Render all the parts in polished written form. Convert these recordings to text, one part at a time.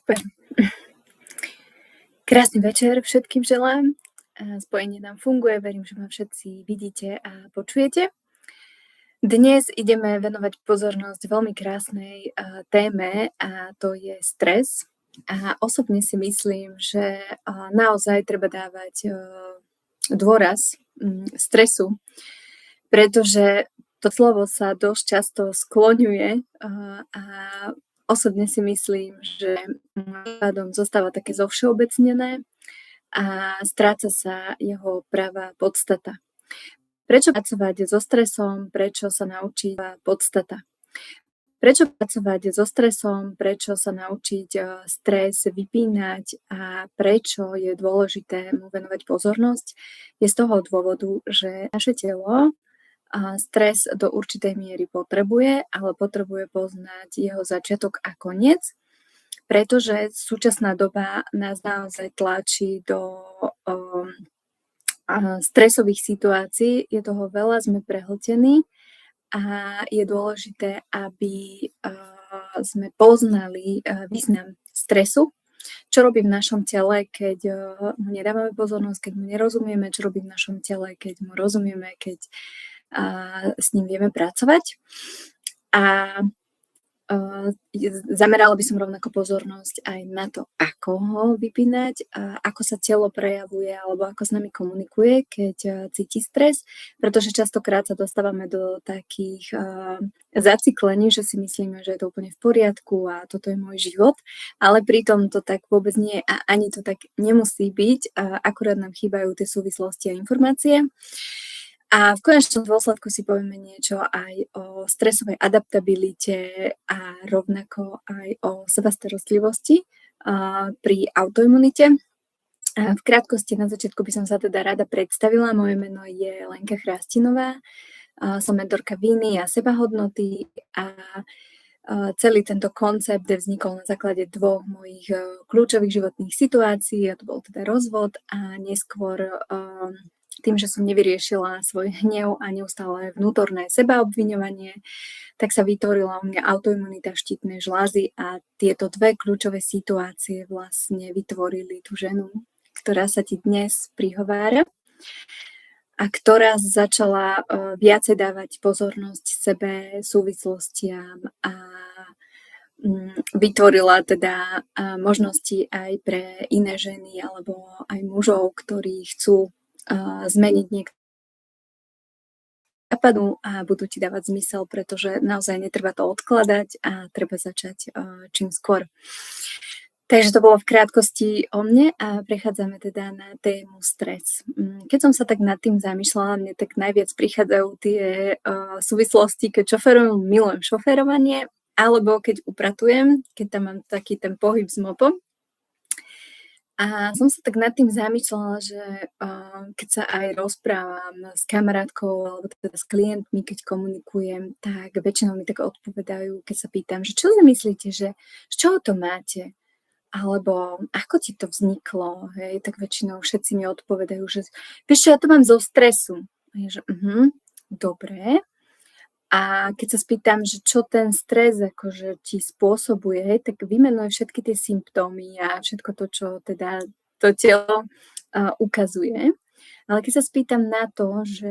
Super. Krásny večer všetkým želám. Spojenie nám funguje, verím, že ma všetci vidíte a počujete. Dnes ideme venovať pozornosť veľmi krásnej téme a to je stres. A osobne si myslím, že naozaj treba dávať dôraz stresu, pretože to slovo sa dosť často skloňuje a osobne si myslím, že pádom zostáva také zovšeobecnené a stráca sa jeho pravá podstata. Prečo pracovať so stresom? Prečo sa naučiť podstata? Prečo pracovať so stresom? Prečo sa naučiť stres vypínať a prečo je dôležité mu venovať pozornosť? Je z toho dôvodu, že naše telo stres do určitej miery potrebuje, ale potrebuje poznať jeho začiatok a koniec, pretože súčasná doba nás naozaj tlačí do stresových situácií, je toho veľa, sme prehltení a je dôležité, aby sme poznali význam stresu, čo robí v našom tele, keď mu nedávame pozornosť, keď mu nerozumieme, čo robí v našom tele, keď mu rozumieme, keď s ním vieme pracovať. A zamerala by som rovnako pozornosť aj na to, ako ho vypínať, ako sa telo prejavuje alebo ako s nami komunikuje, keď cíti stres, pretože častokrát sa dostávame do takých zaciklení, že si myslíme, že je to úplne v poriadku a toto je môj život, ale pritom to tak vôbec nie je a ani to tak nemusí byť, akurát nám chýbajú tie súvislosti a informácie. A v konečnom dôsledku si povieme niečo aj o stresovej adaptabilite a rovnako aj o sebastarostlivosti pri autoimunite. V krátkosti na začiatku by som sa teda rada predstavila. Moje meno je Lenka Chrastinová. Som mentorka víny a sebahodnoty a celý tento koncept vznikol na základe dvoch mojich kľúčových životných situácií, a to bol teda rozvod a neskôr tým, že som nevyriešila svoj hnev a neustále vnútorné sebaobviňovanie, tak sa vytvorila u mňa autoimunita štítnej žľazy a tieto dve kľúčové situácie vlastne vytvorili tú ženu, ktorá sa ti dnes prihovára a ktorá začala viacej dávať pozornosť sebe, súvislostiam a vytvorila teda možnosti aj pre iné ženy alebo aj mužov, ktorí chcú zmeniť niektoré nápadu a budú ti dávať zmysel, pretože naozaj netreba to odkladať a treba začať čím skôr. Takže to bolo v krátkosti o mne a prechádzame teda na tému stres. Keď som sa tak nad tým zamýšľala, mne tak najviac prichádzajú tie súvislosti, keď šoferujem, milujem šoferovanie, alebo keď upratujem, keď tam mám taký ten pohyb s mopom. A som sa tak nad tým zamýšľala, že keď sa aj rozprávam s kamarátkou alebo teda s klientmi, keď komunikujem, tak väčšinou mi tak odpovedajú, keď sa pýtam, že čo si myslíte, že z čoho to máte? Alebo ako ti to vzniklo? Hej? Tak väčšinou všetci mi odpovedajú, že vieš čo, ja to mám zo stresu. A ja, že dobre. A keď sa spýtam, že čo ten stres akože ti spôsobuje, tak vymenuj všetky tie symptómy a všetko to, čo teda to telo ukazuje. Ale keď sa spýtam na to, že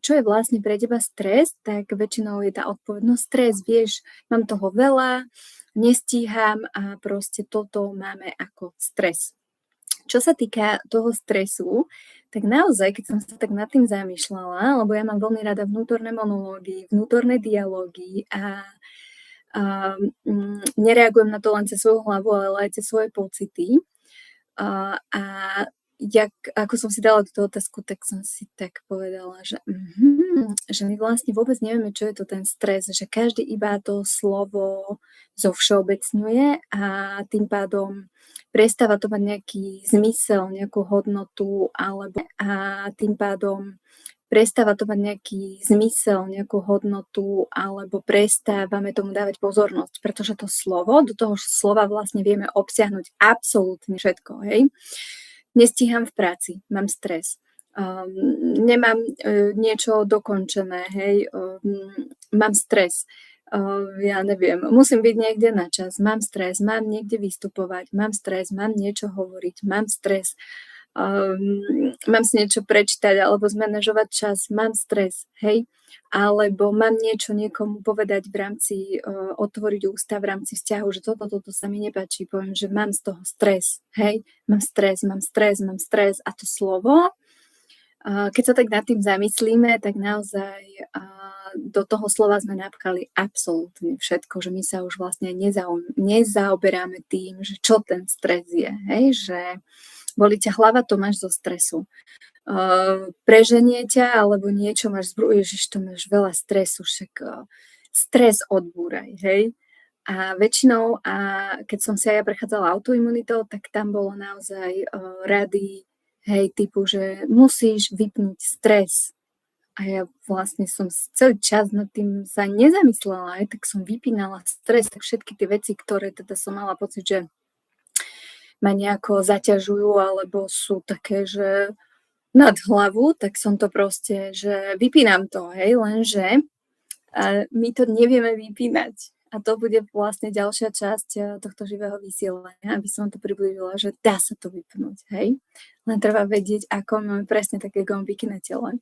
čo je vlastne pre teba stres, tak väčšinou je tá odpovednosť stres. Vieš, mám toho veľa, nestíham a proste toto máme ako stres. Čo sa týka toho stresu, tak naozaj, keď som sa tak nad tým zamýšľala, lebo ja mám veľmi rada vnútorné monológy, vnútorné dialógy a nereagujem na to len cez svoju hlavu, ale aj cez svoje pocity. Ako som si dala túto otázku, tak som si tak povedala, že my vlastne vôbec nevieme, čo je to ten stres, že každý iba to slovo zovšeobecňuje a tým pádom prestáva to mať nejaký zmysel, nejakú hodnotu, a tým pádom prestáva to mať nejaký zmysel, nejakú hodnotu, alebo prestávame tomu dávať pozornosť, pretože to slovo, do toho slova vlastne vieme obsiahnuť absolútne všetko, hej. Nestíham v práci, mám stres. Nemám niečo dokončené, hej, mám stres. ja neviem, musím byť niekde na čas, mám stres, mám niekde vystupovať, mám stres, mám niečo hovoriť, mám stres, mám si niečo prečítať alebo zmanažovať čas, mám stres, hej, alebo mám niečo niekomu povedať v rámci, otvoriť ústa v rámci vzťahu, že toto sa mi nepáči, poviem, že mám z toho stres, hej, mám stres a to slovo, keď sa tak nad tým zamyslíme, tak naozaj do toho slova sme napchali absolútne všetko, že my sa už vlastne nezaoberáme tým, že čo ten stres je, hej, že bolí ťa hlava, to máš zo stresu. Preženie ťa, alebo niečo máš Ježiš, to máš veľa stresu, však stres odbúraj, hej. A väčšinou, keď som sa ja prechádzala autoimunitou, tak tam bolo naozaj rady, hej, typu, že musíš vypnúť stres. A ja vlastne som celý čas nad tým sa nezamyslela, tak som vypínala stres, tak všetky tie veci, ktoré teda som mala pocit, že ma nejako zaťažujú, alebo sú také, že nad hlavu, tak som to proste, že vypínam to, hej, lenže my to nevieme vypínať. A to bude vlastne ďalšia časť tohto živého vysielania, aby som to priblížila, že dá sa to vypnúť, hej. Len treba vedieť, ako máme presne také gombiky na tele.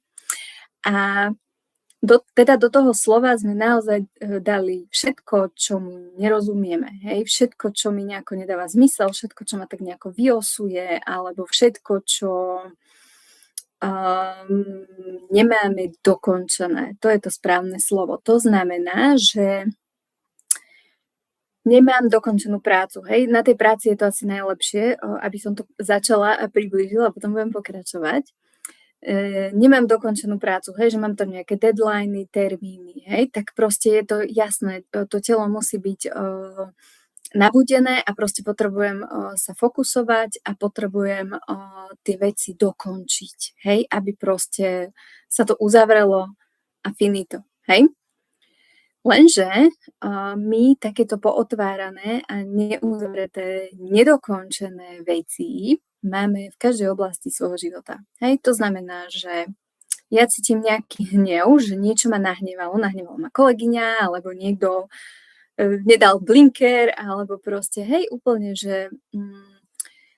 A do toho slova sme naozaj dali všetko, čo my nerozumieme, hej. Všetko, čo mi nejako nedáva zmysel, všetko, čo ma tak nejako vyosuje, alebo všetko, čo nemáme dokončené. To je to správne slovo. To znamená, že nemám dokončenú prácu. Hej, na tej práci je to asi najlepšie, aby som to začala a priblížila a potom budem pokračovať. Nemám dokončenú prácu, hej, že mám tam nejaké deadliny, termíny, hej, tak proste je to jasné, to telo musí byť nabudené a proste potrebujem sa fokusovať a potrebujem tie veci dokončiť, hej, aby proste sa to uzavrelo a finito, hej. Lenže my takéto pootvárané a neuzavreté, nedokončené veci máme v každej oblasti svojho života. Hej, to znamená, že ja cítim nejaký hnev, že niečo ma nahnevalo ma kolegyňa, alebo niekto nedal blinker, alebo proste, hej, úplne, že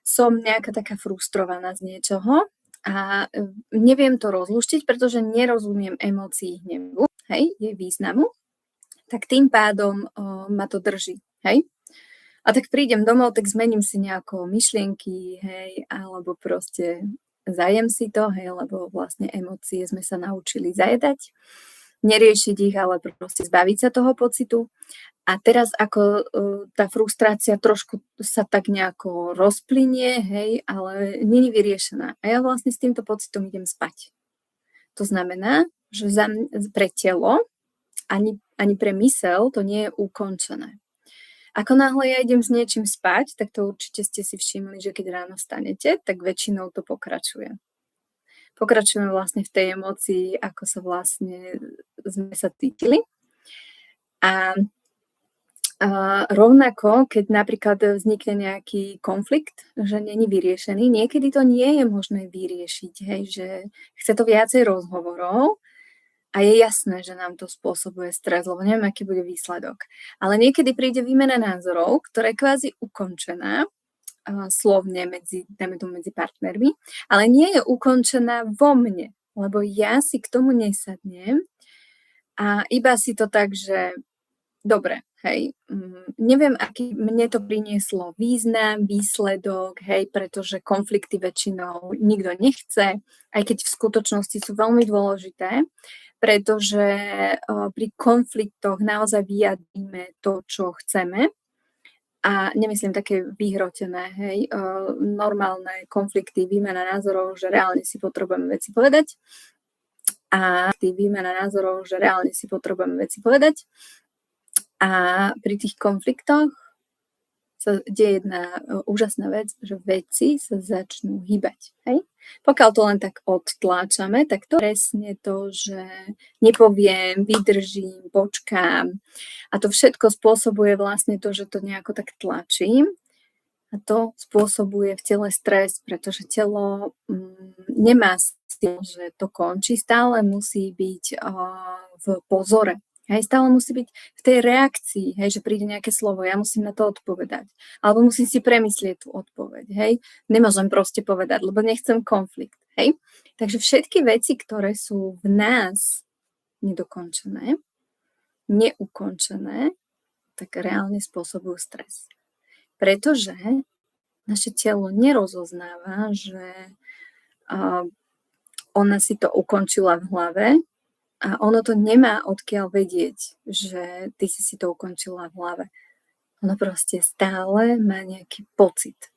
som nejaká taká frustrovaná z niečoho a neviem to rozluštiť, pretože nerozumiem emócií hnevu, hej, jej významu. Tak tým pádom ma to drží, hej. A tak prídem domov, tak zmením si nejako myšlienky, hej, alebo proste zajem si to, hej, lebo vlastne emócie sme sa naučili zajedať, neriešiť ich, ale proste zbaviť sa toho pocitu. A teraz ako tá frustrácia trošku sa tak nejako rozplynie, hej, ale nie je vyriešená. A ja vlastne s týmto pocitom idem spať. To znamená, že pre telo ani pre mysel to nie je ukončené. Ako náhle ja idem s niečím spať, tak to určite ste si všimli, že keď ráno stanete, tak väčšinou to pokračuje. Pokračujeme vlastne v tej emócii, ako sa vlastne sme sa cítili. A rovnako, keď napríklad vznikne nejaký konflikt, že není vyriešený, niekedy to nie je možné vyriešiť, hej, že chce to viacej rozhovorov, a je jasné, že nám to spôsobuje stres, lebo neviem, aký bude výsledok. Ale niekedy príde výmena názorov, ktorá je kvázi ukončená, slovne medzi partnermi, ale nie je ukončená vo mne, lebo ja si k tomu nesadnem a iba si to tak, že dobre, hej, neviem, aký mne to prinieslo význam, výsledok, hej, pretože konflikty väčšinou nikto nechce, aj keď v skutočnosti sú veľmi dôležité, pretože pri konfliktoch naozaj vyjadríme to, čo chceme a nemyslím také vyhrotené, hej, normálne konflikty, výmena názorov, že reálne si potrebujeme veci povedať a pri tých konfliktoch sa deje jedna úžasná vec, že veci sa začnú hýbať. Hej? Pokiaľ to len tak odtláčame, tak to presne to, že nepoviem, vydržím, počkám. A to všetko spôsobuje vlastne to, že to nejako tak tlačím. A to spôsobuje v tele stres, pretože telo nemá s tým, že to končí, stále musí byť v pozore. Hej, stále musí byť v tej reakcii, hej, že príde nejaké slovo, ja musím na to odpovedať. Alebo musím si premyslieť tú odpoveď, hej. Nemôžem proste povedať, lebo nechcem konflikt, hej. Takže všetky veci, ktoré sú v nás nedokončené, neukončené, tak reálne spôsobujú stres. Pretože naše telo nerozoznáva, že ona si to ukončila v hlave a ono to nemá odkiaľ vedieť, že ty si to ukončila v hlave. Ono proste stále má nejaký pocit.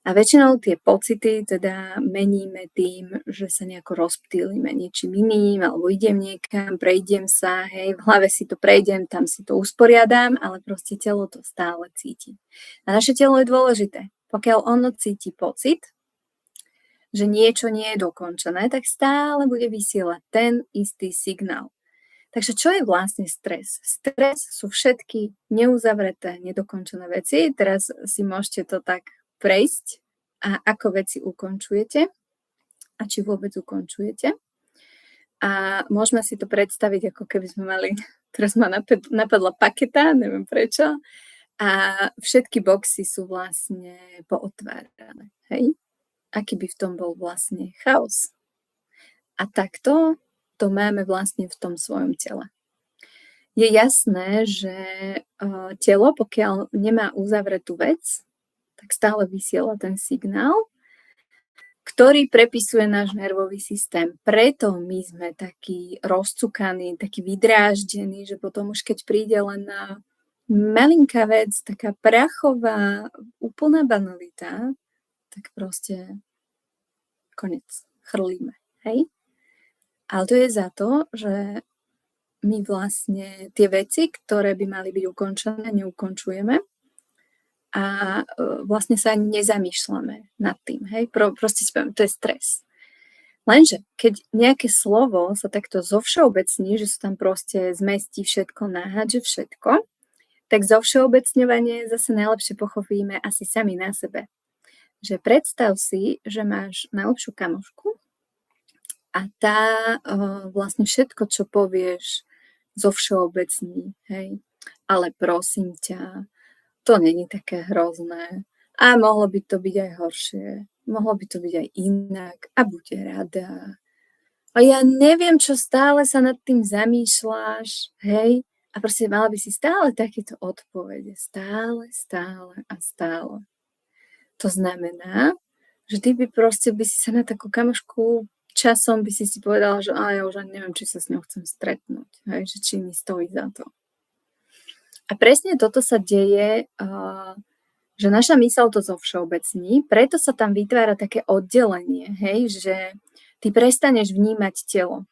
A väčšinou tie pocity teda meníme tým, že sa nejako rozptýlime niečím iným, alebo idem niekam, prejdem sa, hej, v hlave si to prejdem, tam si to usporiadam, ale proste telo to stále cíti. A naše telo je dôležité. Pokiaľ ono cíti pocit, že niečo nie je dokončené, tak stále bude vysielať ten istý signál. Takže čo je vlastne stres? Stres sú všetky neuzavreté, nedokončené veci. Teraz si môžete to tak prejsť a ako veci ukončujete a či vôbec ukončujete. A môžeme si to predstaviť, ako keby sme mali, teraz ma napadla paketa, neviem prečo, a všetky boxy sú vlastne pootvárané. Hej? Aký by v tom bol vlastne chaos. A takto to máme vlastne v tom svojom tele. Je jasné, že telo, pokiaľ nemá uzavretú vec, tak stále vysiela ten signál, ktorý prepisuje náš nervový systém. Preto my sme takí rozcukaní, takí vydráždení, že potom už keď príde len na malinká vec, taká prachová, úplná banalita, tak proste konec, chrlíme, hej? Ale to je za to, že my vlastne tie veci, ktoré by mali byť ukončené, neukončujeme a vlastne sa ani nezamýšľame nad tým, hej? Proste spiem, to je stres. Lenže keď nejaké slovo sa takto zovšeobecní, že sa tam proste zmestí všetko, nahádže všetko, tak zovšeobecňovanie zase najlepšie pochopíme asi sami na sebe. Že predstav si, že máš najlepšiu kamošku a tá vlastne všetko, čo povieš, zovšeobecní, hej. Ale prosím ťa, to není také hrozné. A mohlo by to byť aj horšie. Mohlo by to byť aj inak. A buď rada. A ja neviem, čo stále sa nad tým zamýšľaš, hej. A proste mala by si stále takéto odpovede. Stále, stále a stále. To znamená, že ty by proste by si sa na takú kamošku časom by si povedala, že ja už ani neviem, či sa s ňou chcem stretnúť, hej, že či mi stojí za to. A presne toto sa deje, že naša myseľ to zovšeobecní, preto sa tam vytvára také oddelenie, hej, že ty prestaneš vnímať telo.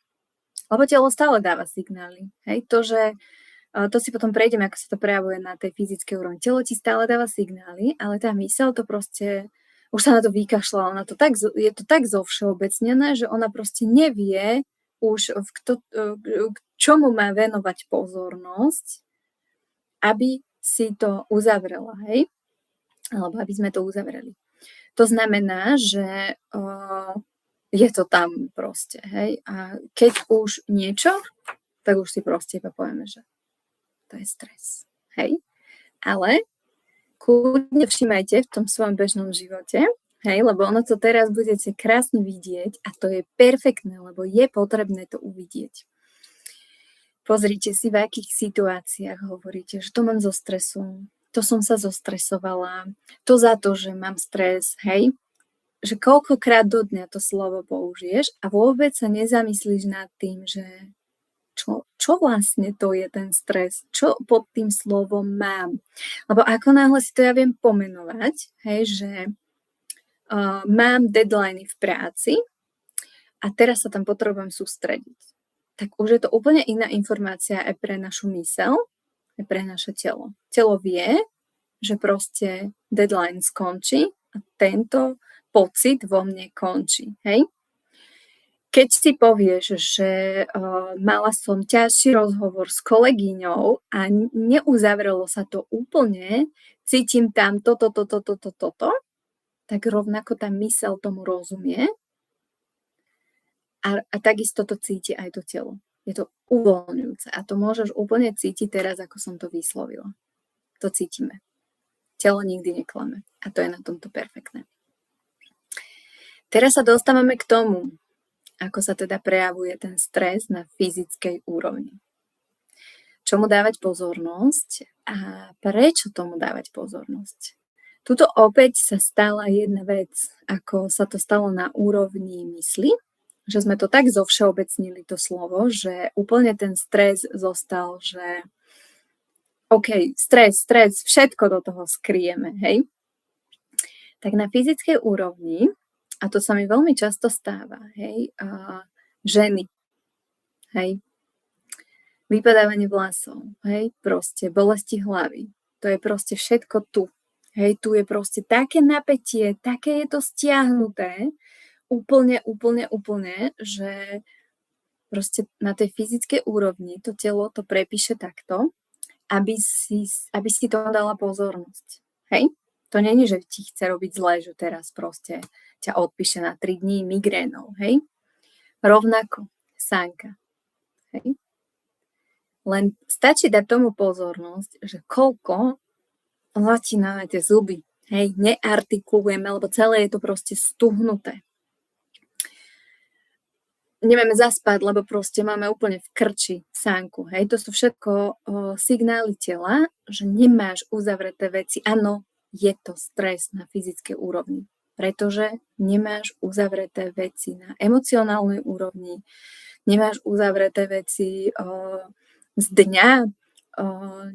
Lebo telo stále dáva signály. Hej, to si potom prejdeme, ako sa to prejavuje na tej fyzickej úrovni. Telo ti stále dáva signály, ale tá myseľ to proste už sa na to vykašľala, je to tak zovšeobecnené, že ona proste nevie už k čomu má venovať pozornosť, aby si to uzavrela, hej? Alebo aby sme to uzavreli. To znamená, že je to tam proste, hej? A keď už niečo, tak už si proste iba povieme, že to je stres, hej? Ale kľudne všímajte v tom svojom bežnom živote, hej, lebo ono to teraz budete krásne vidieť a to je perfektné, lebo je potrebné to uvidieť. Pozrite si, v akých situáciách hovoríte, že to mám zo stresu, to som sa zostresovala, to za to, že mám stres, hej, že koľkokrát do dňa to slovo použiješ a vôbec sa nezamyslíš nad tým, že čo vlastne to je ten stres? Čo pod tým slovom mám? Lebo ako náhle si to ja viem pomenovať, hej, že mám deadliny v práci a teraz sa tam potrebujem sústrediť, tak už je to úplne iná informácia aj pre našu myseľ, aj pre naše telo. Telo vie, že proste deadline skončí a tento pocit vo mne končí, hej? Keď si povieš, že mala som ťažší rozhovor s kolegyňou a neuzavrelo sa to úplne, cítim tam toto, tak rovnako tá myseľ tomu rozumie a takisto to cíti aj to telo. Je to uvoľňujúce a to môžeš úplne cítiť teraz, ako som to vyslovila. To cítime. Telo nikdy neklame a to je na tomto perfektné. Teraz sa dostávame k tomu, ako sa teda prejavuje ten stres na fyzickej úrovni. Čomu dávať pozornosť a prečo tomu dávať pozornosť? Tuto opäť sa stala jedna vec, ako sa to stalo na úrovni mysli, že sme to tak zovšeobecnili to slovo, že úplne ten stres zostal, že OK, stres, všetko do toho skrieme, hej? Tak na fyzickej úrovni, a to sa mi veľmi často stáva, hej, ženy, hej, vypadávanie vlasov, hej, proste bolesti hlavy, to je proste všetko tu, hej, tu je proste také napätie, také je to stiahnuté, úplne, že proste na tej fyzickej úrovni to telo to prepíše takto, aby si to dala pozornosť, hej. To není, že ti chce robiť zle, že teraz proste ťa odpíše na 3 dní migrénou, hej? Rovnako, sánka, hej? Len stačí dať tomu pozornosť, že koľko zatíname tie zuby, hej? Neartikulujeme, lebo celé je to proste stuhnuté. Nevieme zaspať, lebo proste máme úplne v krči sánku, hej? To sú všetko signály tela, že nemáš uzavreté veci. Áno, je to stres na fyzickej úrovni, pretože nemáš uzavreté veci na emocionálnej úrovni, nemáš uzavreté veci z dňa,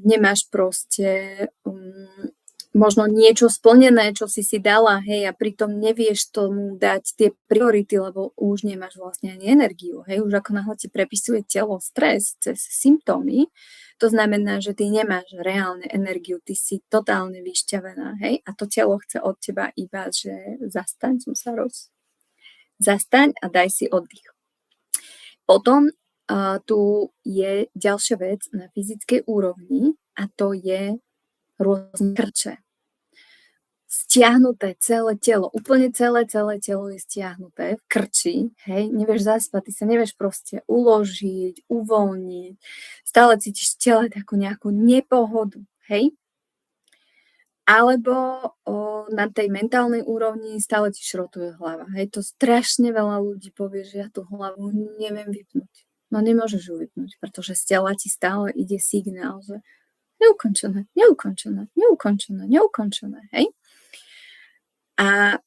nemáš proste možno niečo splnené, čo si dala, hej, a pritom nevieš tomu dať tie priority, lebo už nemáš vlastne ani energiu, hej, už ako náhle ti prepisuje telo stres cez symptómy, to znamená, že ty nemáš reálne energiu, ty si totálne vyšťavená, hej? A to telo chce od teba iba, že zastaň a daj si oddych. Potom tu je ďalšia vec na fyzickej úrovni a to je rôzne krče. Stiahnuté celé telo, úplne celé telo je stiahnuté v krči, hej, nevieš zaspať, ty sa nevieš proste uložiť, uvoľniť, stále cítiš v tele takú nejakú nepohodu, hej. Alebo na tej mentálnej úrovni stále ti šrotuje hlava, hej, to strašne veľa ľudí povie, že ja tú hlavu neviem vypnúť. No nemôžeš ju vypnúť, pretože z tela ti stále ide signál, že neukončené, hej. A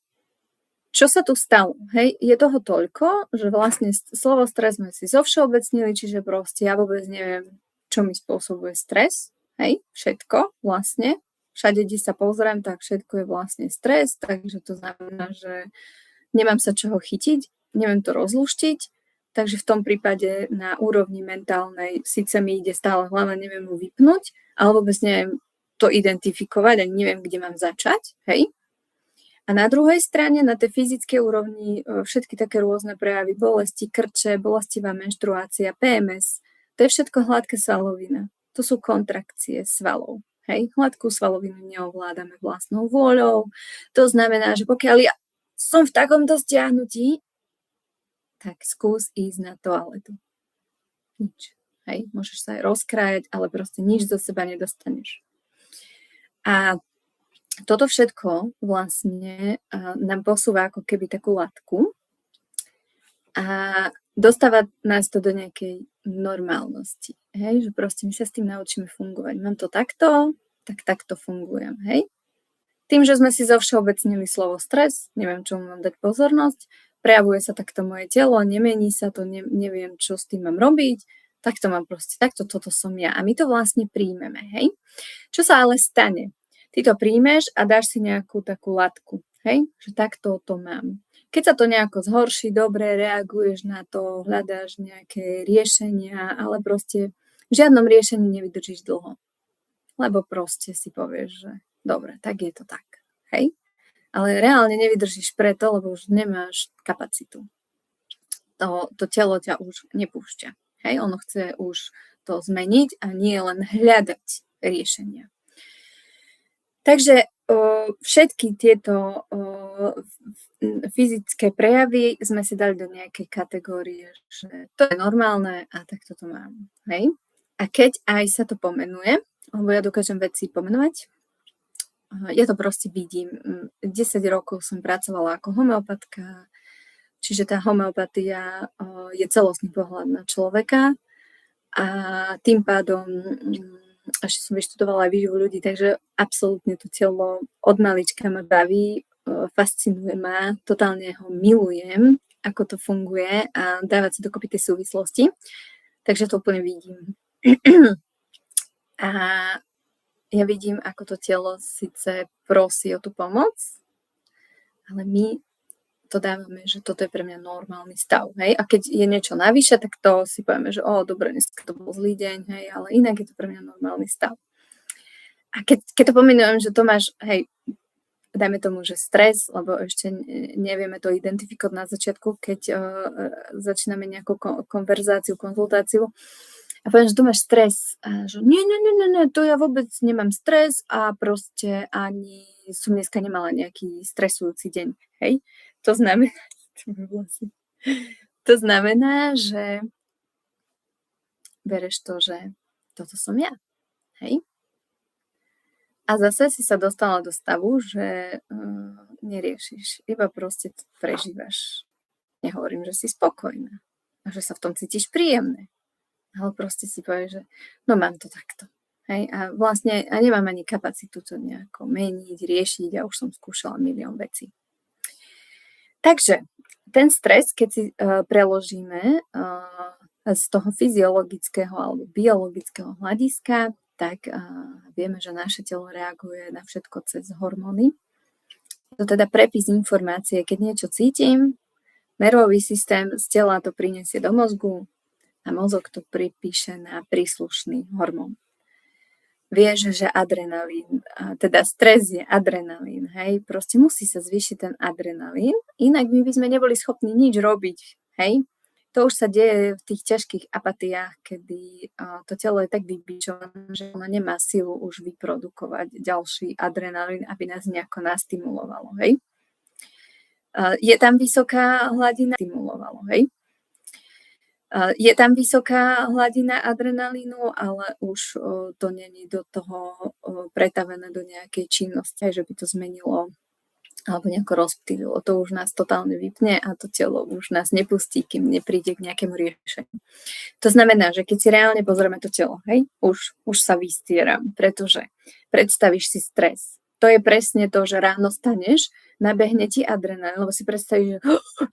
čo sa tu stalo? Hej, je toho toľko, že vlastne slovo stres sme si zovšeobecnili, čiže proste ja vôbec neviem, čo mi spôsobuje stres. Hej, všetko vlastne. Všade, kde sa pozriem, tak všetko je vlastne stres, takže to znamená, že nemám sa čoho chytiť, neviem to rozluštiť, takže v tom prípade na úrovni mentálnej síce mi ide stále hlava, neviem ju vypnúť, ale vôbec neviem to identifikovať, ani neviem, kde mám začať, hej. A na druhej strane, na tej fyzickej úrovni, všetky také rôzne prejavy, bolesti, krče, bolestivá menštruácia, PMS, to je všetko hladká svalovina. To sú kontrakcie svalov. Hej? Hladkú svalovinu neovládame vlastnou vôľou. To znamená, že pokiaľ ja som v takomto stiahnutí, tak skús ísť na toaletu. Nič. Hej? Môžeš sa aj rozkrájať, ale proste nič zo seba nedostaneš. A toto všetko vlastne nám posúva ako keby takú latku a dostáva nás to do nejakej normálnosti, hej, že proste my sa s tým naučíme fungovať. Mám to takto, tak takto fungujem, hej. Tým, že sme si zovšeobecnili slovo stres, neviem, čomu mám dať pozornosť, prejavuje sa takto moje telo, nemení sa to, neviem, čo s tým mám robiť, takto mám proste, takto toto som ja. A my to vlastne príjmeme, hej. Čo sa ale stane? Ty to príjmeš a dáš si nejakú takú latku, hej, že takto to mám. Keď sa to nejako zhorší, dobre, reaguješ na to, hľadáš nejaké riešenia, ale proste v žiadnom riešení nevydržíš dlho. Lebo proste si povieš, že dobre, tak je to tak, hej. Ale reálne nevydržíš preto, lebo už nemáš kapacitu. To telo ťa už nepúšťa, hej, ono chce už to zmeniť a nie len hľadať riešenia. Takže všetky tieto fyzické prejavy sme si dali do nejakej kategórie, že to je normálne a tak toto mám. Hej? A keď aj sa to pomenuje, lebo ja dokážem veci pomenovať, ja to proste vidím. 10 rokov som pracovala ako homeopatka, čiže tá homeopatia je celostný pohľad na človeka a tým pádom až som vyštudovala aj výživu ľudí, takže absolútne to telo od malička ma baví, fascinuje ma, totálne ho milujem, ako to funguje a dávať si dokopy tie súvislosti. Takže to úplne vidím. A ja vidím, ako to telo síce prosí o tú pomoc, ale my to dávame, že toto je pre mňa normálny stav. Hej? A keď je niečo navyše, tak to si povieme, že dobre, dneska to bol zlý deň, hej, ale inak je to pre mňa normálny stav. A keď to pomenujem, že to máš, hej, dajme tomu, že stres, lebo ešte nevieme to identifikovať na začiatku, keď začíname nejakú konverzáciu, konzultáciu, a poviem, že tu máš stres. A že nie, to ja vôbec nemám stres a proste ani som dneska nemala nejaký stresujúci deň. Hej? To znamená, že bereš to, že toto som ja. Hej? A zase si sa dostala do stavu, že neriešiš. Iba proste to prežívaš. Nehovorím, že si spokojná. A že sa v tom cítiš príjemne. Ale proste si povieš, že no mám to takto. Hej? A vlastne nemám ani kapacitu to nejako meniť, riešiť a už som skúšala milión vecí. Takže ten stres, keď si preložíme z toho fyziologického alebo biologického hľadiska, tak vieme, že naše telo reaguje na všetko cez hormóny. To teda prepis informácie, keď niečo cítim, nervový systém z tela to prinesie do mozgu a mozog to pripíše na príslušný hormón. Vieš, že adrenalín, teda stres je adrenalín, hej, proste musí sa zvýšiť ten adrenalín, inak my by sme neboli schopní nič robiť, hej. To už sa deje v tých ťažkých apatiách, kedy to telo je tak vybičované, že ono nemá silu už vyprodukovať ďalší adrenalín, aby nás nejako nastimulovalo, hej. Je tam vysoká hladina stimulovalo, hej. Je tam vysoká hladina adrenalínu, ale už to není do toho pretavené do nejakej činnosti, že by to zmenilo alebo nejako rozptýlilo. To už nás totálne vypne a to telo už nás nepustí, kým nepríde k nejakému riešeniu. To znamená, že keď si reálne pozrieme to telo, hej, už sa vystieram, pretože predstavíš si stres. To je presne to, že ráno staneš, nabehne ti adrenalín, lebo si predstavíš, že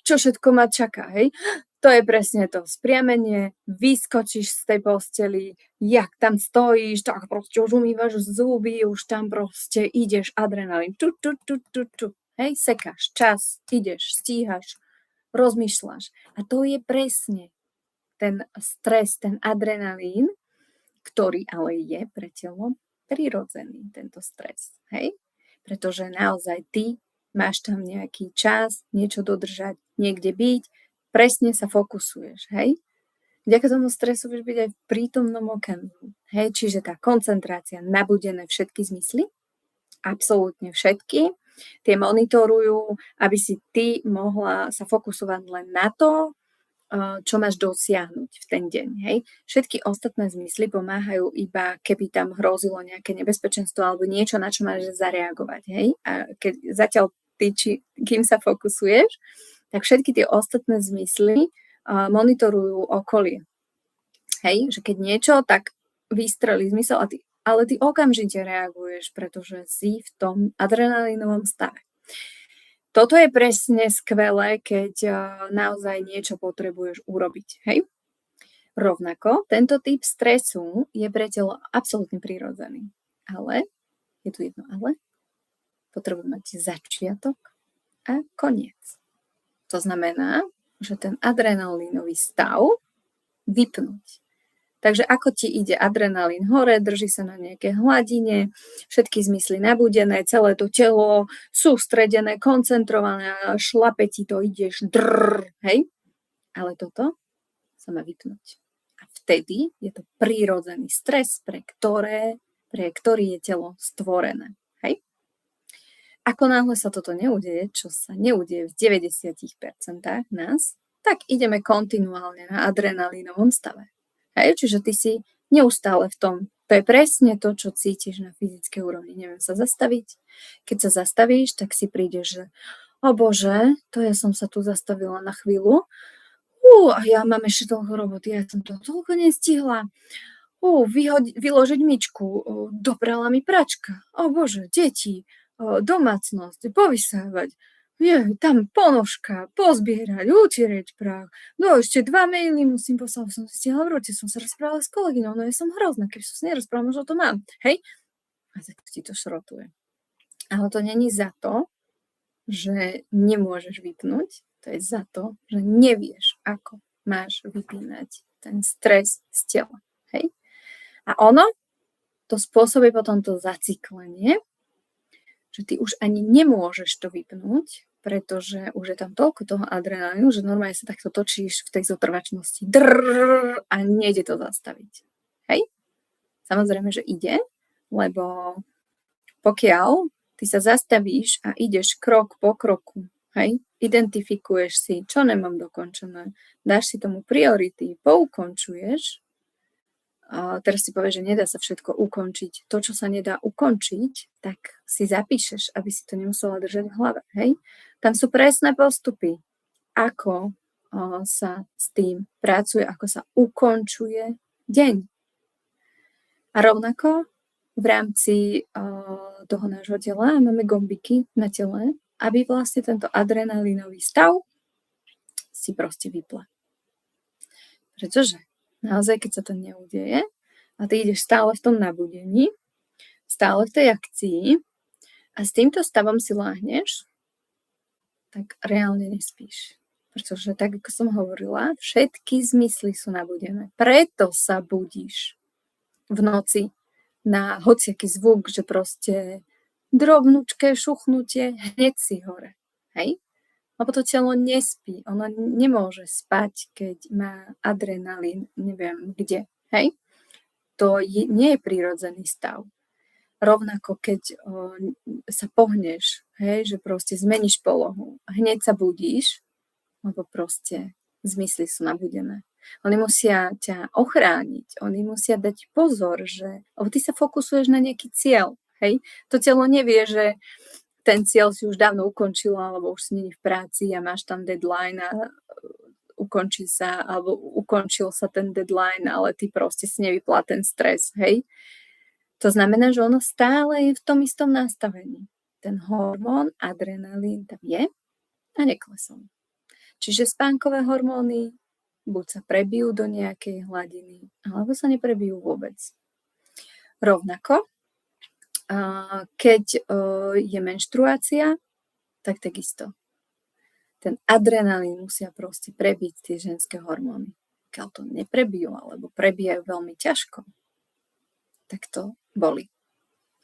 čo všetko ma čaká, hej. To je presne to spriamenie, vyskočíš z tej posteli, jak tam stojíš, tak proste už umývaš zuby, už tam proste ideš, adrenalín, hej, sekáš čas, ideš, stíhaš, rozmýšľaš. A to je presne ten stres, ten adrenalín, ktorý ale je pre telo prirodzený, tento stres, hej? Pretože naozaj ty máš tam nejaký čas, niečo dodržať, niekde byť, presne sa fokusuješ, hej? Vďaka tomu stresu vieš byť aj v prítomnom okamihu, hej? Čiže tá koncentrácia, nabudené všetky zmysly, absolútne všetky, tie monitorujú, aby si ty mohla sa fokusovať len na to, čo máš dosiahnuť v ten deň, hej? Všetky ostatné zmysly pomáhajú iba, keby tam hrozilo nejaké nebezpečenstvo alebo niečo, na čo máš zareagovať, hej? A keď zatiaľ ty, kým sa fokusuješ, tak všetky tie ostatné zmysly monitorujú okolie. Hej, že keď niečo, tak vystrelí zmysel, ale ty okamžite reaguješ, pretože si v tom adrenalínovom stave. Toto je presne skvelé, keď naozaj niečo potrebuješ urobiť. Hej? Rovnako, tento typ stresu je pre telo absolútne prirodzený. Ale, je tu jedno ale, potrebuje mať začiatok a koniec. To znamená, že ten adrenalínový stav vypnúť. Takže ako ti ide adrenalín hore, drží sa na nejakej hladine, všetky zmysly nabudené, celé to telo sústredené, koncentrované, šlape ti to, ideš, hej? Ale toto sa má vypnúť. A vtedy je to prírodzený stres, pre ktorý je telo stvorené. Hej? Ako náhle sa toto neudeje, čo sa neudeje v 90% nás, tak ideme kontinuálne na adrenalínovom stave. Hej? Čiže ty si neustále v tom. To je presne to, čo cítiš na fyzickej úrovni. Neviem sa zastaviť. Keď sa zastavíš, tak si prídeš, že o Bože, to ja som sa tu zastavila na chvíľu. A ja mám ešte toľko roboty, ja som to toľko nestihla. Vyložiť myčku, doprala mi pračka. O Bože, deti, domácnosť, povysávať. Tam ponožka, pozbierať, utierať prach. No ešte 2 maily musím poslať, som si stihla v rote, som sa rozprávala s kolegynou, no ja som hrozná, keď som sa nerozprávala, možno to mám. Hej? A tak ti to šrotuje. Ale to není za to, že nemôžeš vypnúť, to je za to, že nevieš, ako máš vypínať ten stres z tela. Hej? A ono to spôsobí potom to zacyklenie, že ty už ani nemôžeš to vypnúť, pretože už je tam toľko toho adrenalínu, že normálne sa takto točíš v tej zotrvačnosti. A nejde to zastaviť. Hej? Samozrejme, že ide, lebo pokiaľ ty sa zastavíš a ideš krok po kroku, hej, identifikuješ si, čo nemám dokončené, dáš si tomu priority, poukončuješ, a teraz si povieš, že nedá sa všetko ukončiť. To, čo sa nedá ukončiť, tak si zapíšeš, aby si to nemusela držať v hlave. Hej? Tam sú presné postupy, ako sa s tým pracuje, ako sa ukončuje deň. A rovnako v rámci toho nášho tela máme gombiky na tele, aby vlastne tento adrenalínový stav si proste vypla. Pretože naozaj, keď sa to neudeje a ty ideš stále v tom nabudení, stále v tej akcii a s týmto stavom si láhneš, tak reálne nespíš. Pretože tak, ako som hovorila, všetky zmysly sú nabudené. Preto sa budíš v noci na hociaký zvuk, že proste drobnúčké šuchnutie, hneď si hore. Hej? Lebo to telo nespí, ono nemôže spať, keď má adrenalín, neviem kde, hej? To nie je prírodzený stav. Rovnako, keď sa pohneš, hej, že proste zmeníš polohu, hneď sa budíš, lebo proste zmysly sú nabudené. Oni musia ťa ochrániť, oni musia dať pozor, že lebo ty sa fokusuješ na nejaký cieľ, hej? To telo nevie, že ten cieľ si už dávno ukončila, alebo už si není v práci a máš tam deadline a ukončí sa, alebo ukončil sa ten deadline, ale ty proste si nevyplá ten stres, hej. To znamená, že ono stále je v tom istom nastavení. Ten hormón, adrenalín tam je a neklesol. Čiže spánkové hormóny buď sa prebijú do nejakej hladiny, alebo sa neprebijú vôbec. Rovnako, keď je menštruácia, tak takisto. Ten adrenalín musia proste prebiť tie ženské hormóny. Keď to neprebijú, alebo prebijajú veľmi ťažko, tak to boli.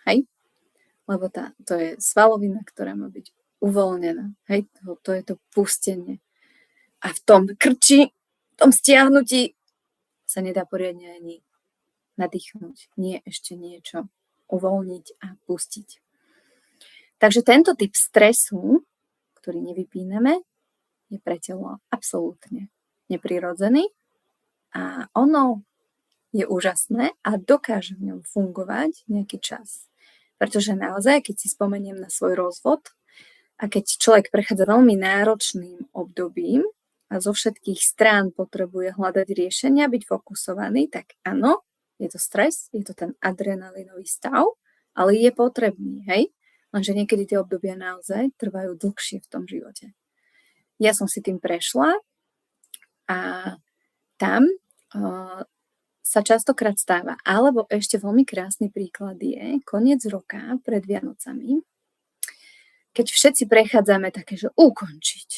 Hej? Lebo to je svalovina, ktorá má byť uvoľnená. Hej? To je to pustenie. A v tom krči, v tom stiahnutí sa nedá poriadne ani nadýchnuť. Nie ešte niečo uvoľniť a pustiť. Takže tento typ stresu, ktorý nevypíname, je pre telo absolútne neprirodzený a ono je úžasné a dokáže v ňom fungovať nejaký čas. Pretože naozaj, keď si spomeniem na svoj rozvod a keď človek prechádza veľmi náročným obdobím a zo všetkých strán potrebuje hľadať riešenia, byť fokusovaný, tak áno, je to stres, je to ten adrenalinový stav, ale je potrebný, hej? Lenže niekedy tie obdobia naozaj trvajú dlhšie v tom živote. Ja som si tým prešla a tam sa častokrát stáva. Alebo ešte veľmi krásny príklad je koniec roka pred Vianocami, keď všetci prechádzame také, že ukončiť,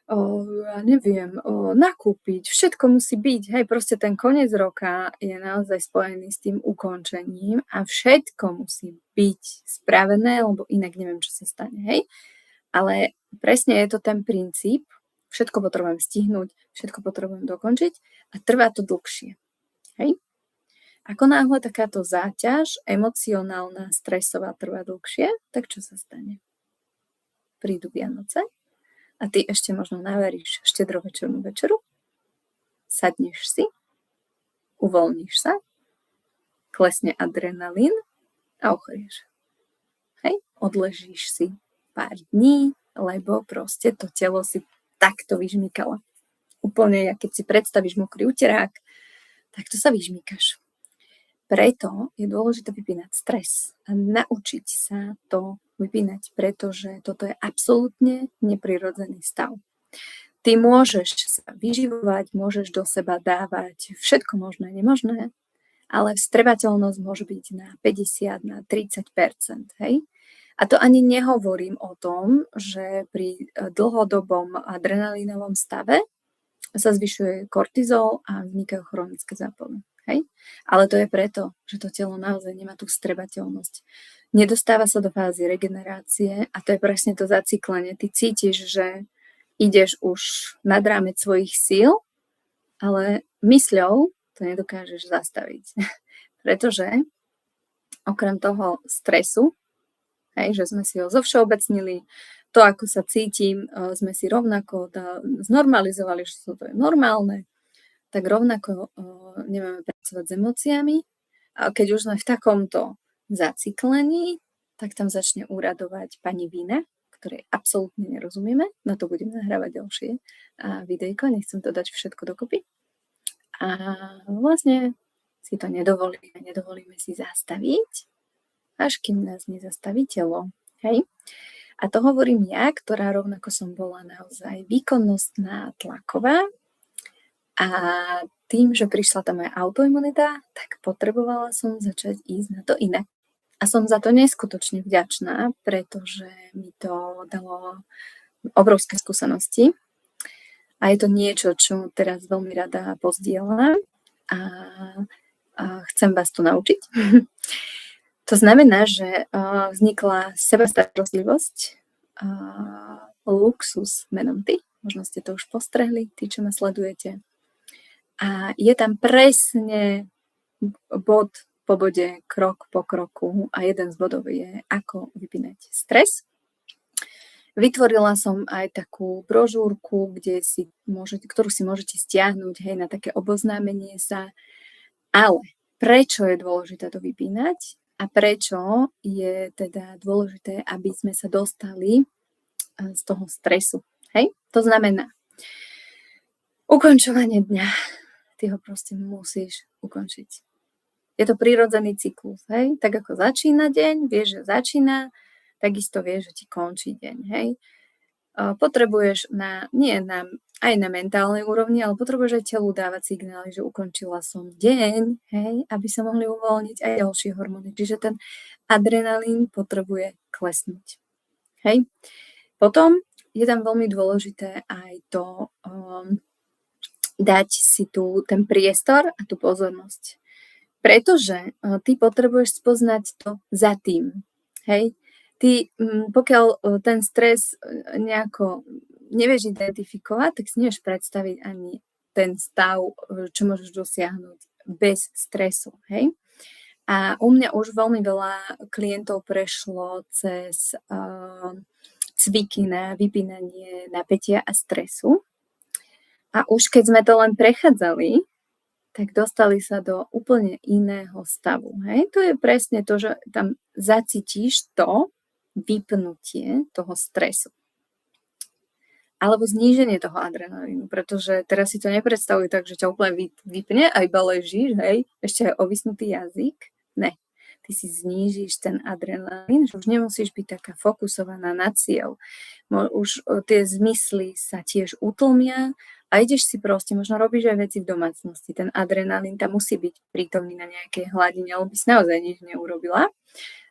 ja neviem, nakúpiť, všetko musí byť, hej, proste ten koniec roka je naozaj spojený s tým ukončením a všetko musí byť spravené, lebo inak neviem, čo sa stane, hej. Ale presne je to ten princíp, všetko potrebujem stihnúť, všetko potrebujem dokončiť a trvá to dlhšie, hej. Ako náhle takáto záťaž emocionálna, stresová trvá dlhšie, tak čo sa stane? prídu Vianoce a ty ešte možno navaríš štedrovečernú večeru, sadneš si, uvoľníš sa, klesne adrenalín a ochorieš. Hej? Odležíš si pár dní, lebo proste to telo si takto vyžmýkalo. Úplne, keď si predstavíš mokrý uterák, tak to sa vyžmýkaš. Preto je dôležité vypínať stres a naučiť sa to vypínať, pretože toto je absolútne neprirodzený stav. Ty môžeš sa vyživovať, môžeš do seba dávať všetko možné, nemožné, ale vstrebateľnosť môže byť na 50, na 30%. Hej? A to ani nehovorím o tom, že pri dlhodobom adrenalínovom stave sa zvyšuje kortizol a vznikajú chronické zápaly. Hej? Ale to je preto, že to telo naozaj nemá tú vstrebateľnosť. Nedostáva sa do fázy regenerácie a to je presne to zacyklenie. Ty cítiš, že ideš už nad rámec svojich síl, ale mysľou to nedokážeš zastaviť. Pretože okrem toho stresu, hej, že sme si ho zovšeobecnili, to, ako sa cítim, sme si rovnako znormalizovali, že to je normálne, tak rovnako nemáme pracovať s emóciami. A keď už sme v takomto zacyklení, tak tam začne úradovať pani Vina, ktorej absolútne nerozumieme. Na to budem nahrávať ďalšie videjko, nechcem to dať všetko dokopy. A vlastne si to nedovolíme si zastaviť, až kým nás nezastaví telo. Hej? A to hovorím ja, ktorá rovnako som bola naozaj výkonnostná, tlaková. A tým, že prišla tá moja autoimunita, tak potrebovala som začať ísť na to inak. A som za to neskutočne vďačná, pretože mi to dalo obrovské skúsenosti. A je to niečo, čo teraz veľmi rada pozdieľam a chcem vás to naučiť. To znamená, že vznikla sebastarostlivosť, luxus menom ty. Možno ste to už postrehli, tí, čo ma sledujete. A je tam presne bod po bode, krok po kroku a jeden z bodov je, ako vypínať stres. Vytvorila som aj takú brožúrku, ktorú si môžete stiahnuť, hej, na také oboznámenie sa. Ale prečo je dôležité to vypínať a prečo je teda dôležité, aby sme sa dostali z toho stresu. Hej? To znamená ukončovanie dňa. Ty ho proste musíš ukončiť. Je to prírodzený cyklus, hej? Tak ako začína deň, vieš, že začína, takisto vieš, že ti končí deň, hej? Potrebuješ aj na mentálnej úrovni, ale potrebuješ aj telu dávať signály, že ukončila som deň, hej? Aby sa mohli uvoľniť aj ďalšie hormóny. Čiže ten adrenalín potrebuje klesnúť, hej? Potom je tam veľmi dôležité aj to dať si ten priestor a tú pozornosť. Pretože ty potrebuješ spoznať to za tým. Hej? Ty, pokiaľ ten stres nejako nevieš identifikovať, tak si nevieš predstaviť ani ten stav, čo môžeš dosiahnuť bez stresu. Hej? A u mňa už veľmi veľa klientov prešlo cez cviky na vypínanie napätia a stresu. A už keď sme to len prechádzali, tak dostali sa do úplne iného stavu. Hej? To je presne to, že tam zacítiš to vypnutie toho stresu. Alebo zníženie toho adrenalínu, pretože teraz si to nepredstavuj tak, že ťa úplne vypne a iba ležíš, hej, ešte aj ovisnutý jazyk. Ne. Ty si znížiš ten adrenalín, že už nemusíš byť taká fokusovaná na cieľ. Už tie zmysly sa tiež utlmia a ideš si proste, možno robíš aj veci v domácnosti. Ten adrenalín tam musí byť prítomný na nejakej hladine, alebo by si naozaj nič neurobila.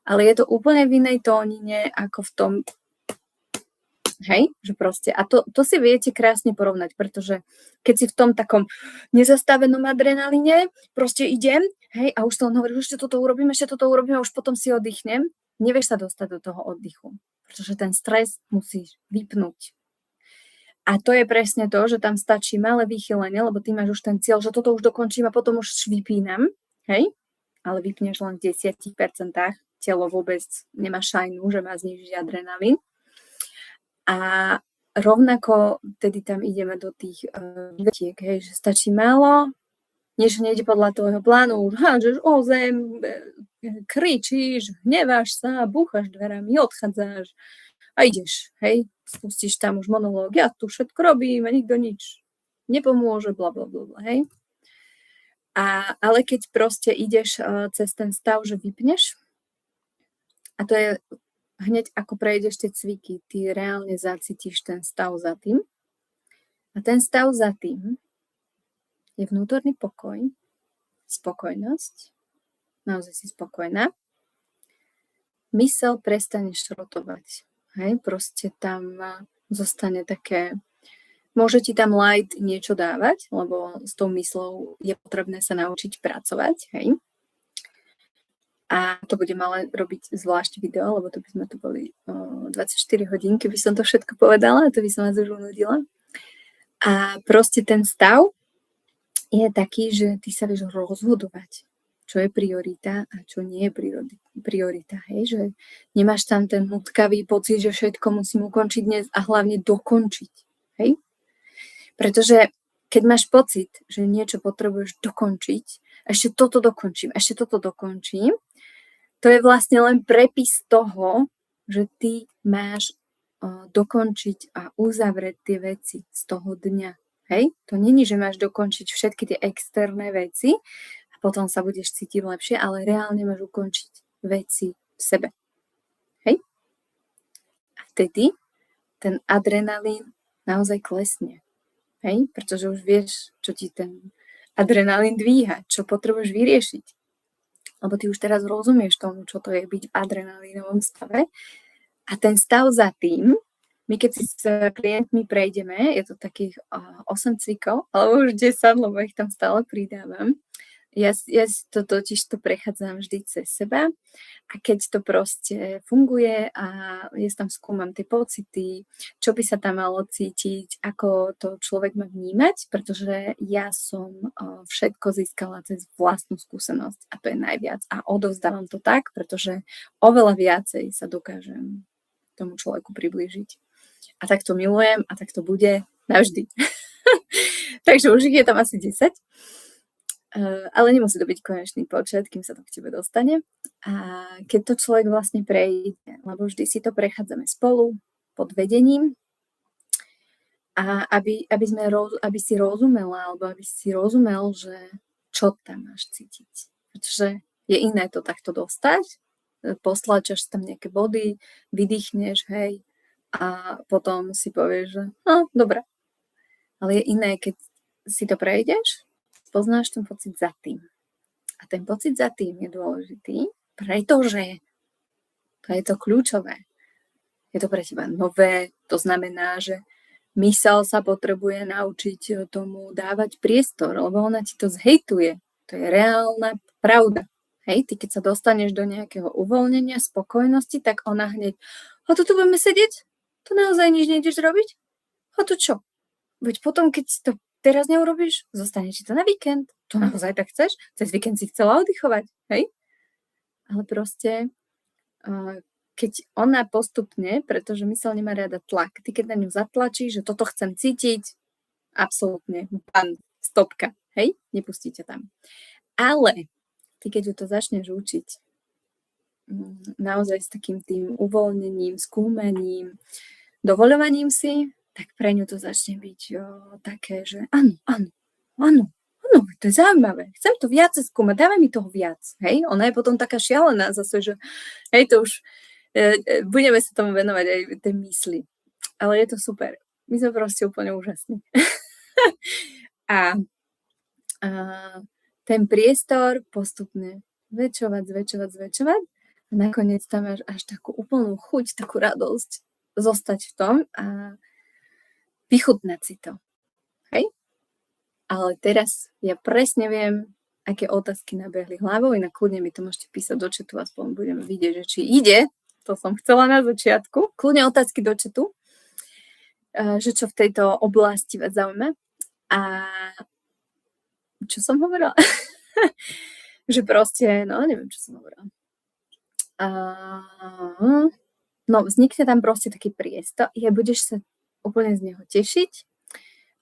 Ale je to úplne v inej tónine, ako v tom, hej, že proste, a to si viete krásne porovnať, pretože keď si v tom takom nezastavenom adrenalíne, proste idem, hej, a už to len hovoríš, ešte toto urobím, a už potom si oddychnem, nevieš sa dostať do toho oddychu, pretože ten stres musíš vypnúť. A to je presne to, že tam stačí malé vychylenie, lebo ty máš už ten cieľ, že toto už dokončím a potom už vypínam, hej, ale vypneš len v 10%, telo vôbec nemá šajnu, že má znížiť adrenalín. A rovnako tedy tam ideme do tých vetiek, hej, že stačí málo, niečo nejde podľa tvojho plánu, hádžeš o zem, kričíš, hneváš sa, búchaš dverami, odchádzaš a ideš, hej, spustíš tam už monológ, ja tu všetko robím a nikto nič nepomôže, blablabla, hej. Ale keď proste ideš cez ten stav, že vypneš, a to je hneď ako prejdeš tie cviky, ty reálne zacítiš ten stav za tým. A ten stav za tým je vnútorný pokoj, spokojnosť, naozaj si spokojná. Mysel prestane šrotovať. Hej, proste tam zostane také, môže ti tam light niečo dávať, lebo s tou myslou je potrebné sa naučiť pracovať, hej. A to budem ale robiť zvlášť video, lebo to by sme tu boli 24 hodín, keby som to všetko povedala, to by som vás už unudila. A proste ten stav je taký, že ty sa vieš rozhodovať, čo je priorita a čo nie je priorita. Hej? Že nemáš tam ten nutkavý pocit, že všetko musím ukončiť dnes a hlavne dokončiť. Hej? Pretože keď máš pocit, že niečo potrebuješ dokončiť, ešte toto dokončím, to je vlastne len prepis toho, že ty máš dokončiť a uzavrieť tie veci z toho dňa. Hej? To není, že máš dokončiť všetky tie externé veci a potom sa budeš cítiť lepšie, ale reálne máš ukončiť veci v sebe. Hej? A vtedy ten adrenalín naozaj klesne. Hej? Pretože už vieš, čo ti ten adrenalín dvíha, čo potrebuješ vyriešiť. Lebo ty už teraz rozumieš tomu, čo to je byť v adrenalínovom stave. A ten stav za tým, my keď si s klientmi prejdeme, je to takých 8 cvikov, alebo už 10, lebo ich tam stále pridávam. Ja to totiž to prechádzam vždy cez seba a keď to proste funguje a ja tam skúmam tie pocity, čo by sa tam malo cítiť, ako to človek má vnímať, pretože ja som všetko získala cez vlastnú skúsenosť a to je najviac a odovzdávam to tak, pretože oveľa viacej sa dokážem tomu človeku priblížiť. A tak to milujem a tak to bude navždy. Takže už ich je tam asi 10. Ale nemusí to byť konečný počet, kým sa to k tebe dostane. A keď to človek vlastne prejde, lebo vždy si to prechádzame spolu, pod vedením, a aby si rozumela, alebo aby si rozumel, že čo tam máš cítiť. Pretože je iné to takto dostať, postlačaš tam nejaké body, vydýchneš, hej, a potom si povieš, že no, dobre. Ale je iné, keď si to prejdeš, poznáš ten pocit za tým. A ten pocit za tým je dôležitý, pretože to je to kľúčové. Je to pre teba nové, to znamená, že mysel sa potrebuje naučiť tomu dávať priestor, lebo ona ti to zhejtuje. To je reálna pravda. Hej, ty keď sa dostaneš do nejakého uvoľnenia, spokojnosti, tak ona hneď, a tu budeme sedieť? To naozaj nič nejdeš robiť? A to čo? Veď potom, keď si to teraz neurobíš, zostane ti to na víkend. To naozaj tak chceš? Cez víkend si chcela oddychovať, hej? Ale proste, keď ona postupne, pretože mysel nemá rada tlak, ty keď na ňu zatlačíš, že toto chcem cítiť, absolútne, ban, stopka, hej? Nepustíte tam. Ale ty keď ju to začneš učiť, naozaj s takým tým uvoľnením, skúmaním, dovoľovaním si, tak pre ňu to začne byť také, že áno, to je zaujímavé, chcem to viac skúmať, dávaj mi toho viac, hej? Ona je potom taká šialená zase, že hej, to už budeme sa tomu venovať aj tej mysli, ale je to super, my sme proste úplne úžasní. a ten priestor postupne zväčšovať a nakoniec tam máš až takú úplnú chuť, takú radosť zostať v tom a vychutnať si to. Hej? Ale teraz ja presne viem, aké otázky nabehli hlavou, inak kľudne mi to môžete písať do chatu, aspoň budeme vidieť, že či ide. To som chcela na začiatku. Kľudne otázky do chatu, že čo v tejto oblasti vás zaujíma. A čo som hovorila? Že proste, no neviem, čo som hovorila. No, vznikne tam proste taký priestor a budeš sa úplne z neho tešiť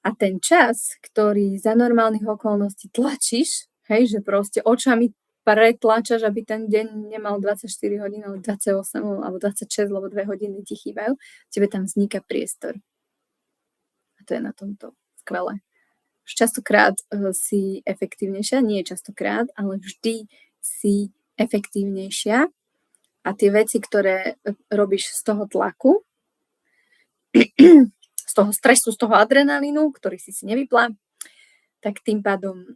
a ten čas, ktorý za normálnych okolností tlačíš, hej, že proste očami pretlačaš, aby ten deň nemal 24 hodín, ale 28 alebo 26, lebo 2 hodiny ti chýbajú, tebe tam vzniká priestor. A to je na tomto skvelé. Už častokrát si efektívnejšia, nie častokrát, ale vždy si efektívnejšia a tie veci, ktoré robíš z toho tlaku, z toho stresu, z toho adrenalínu, ktorý si nevyplá, tak tým pádom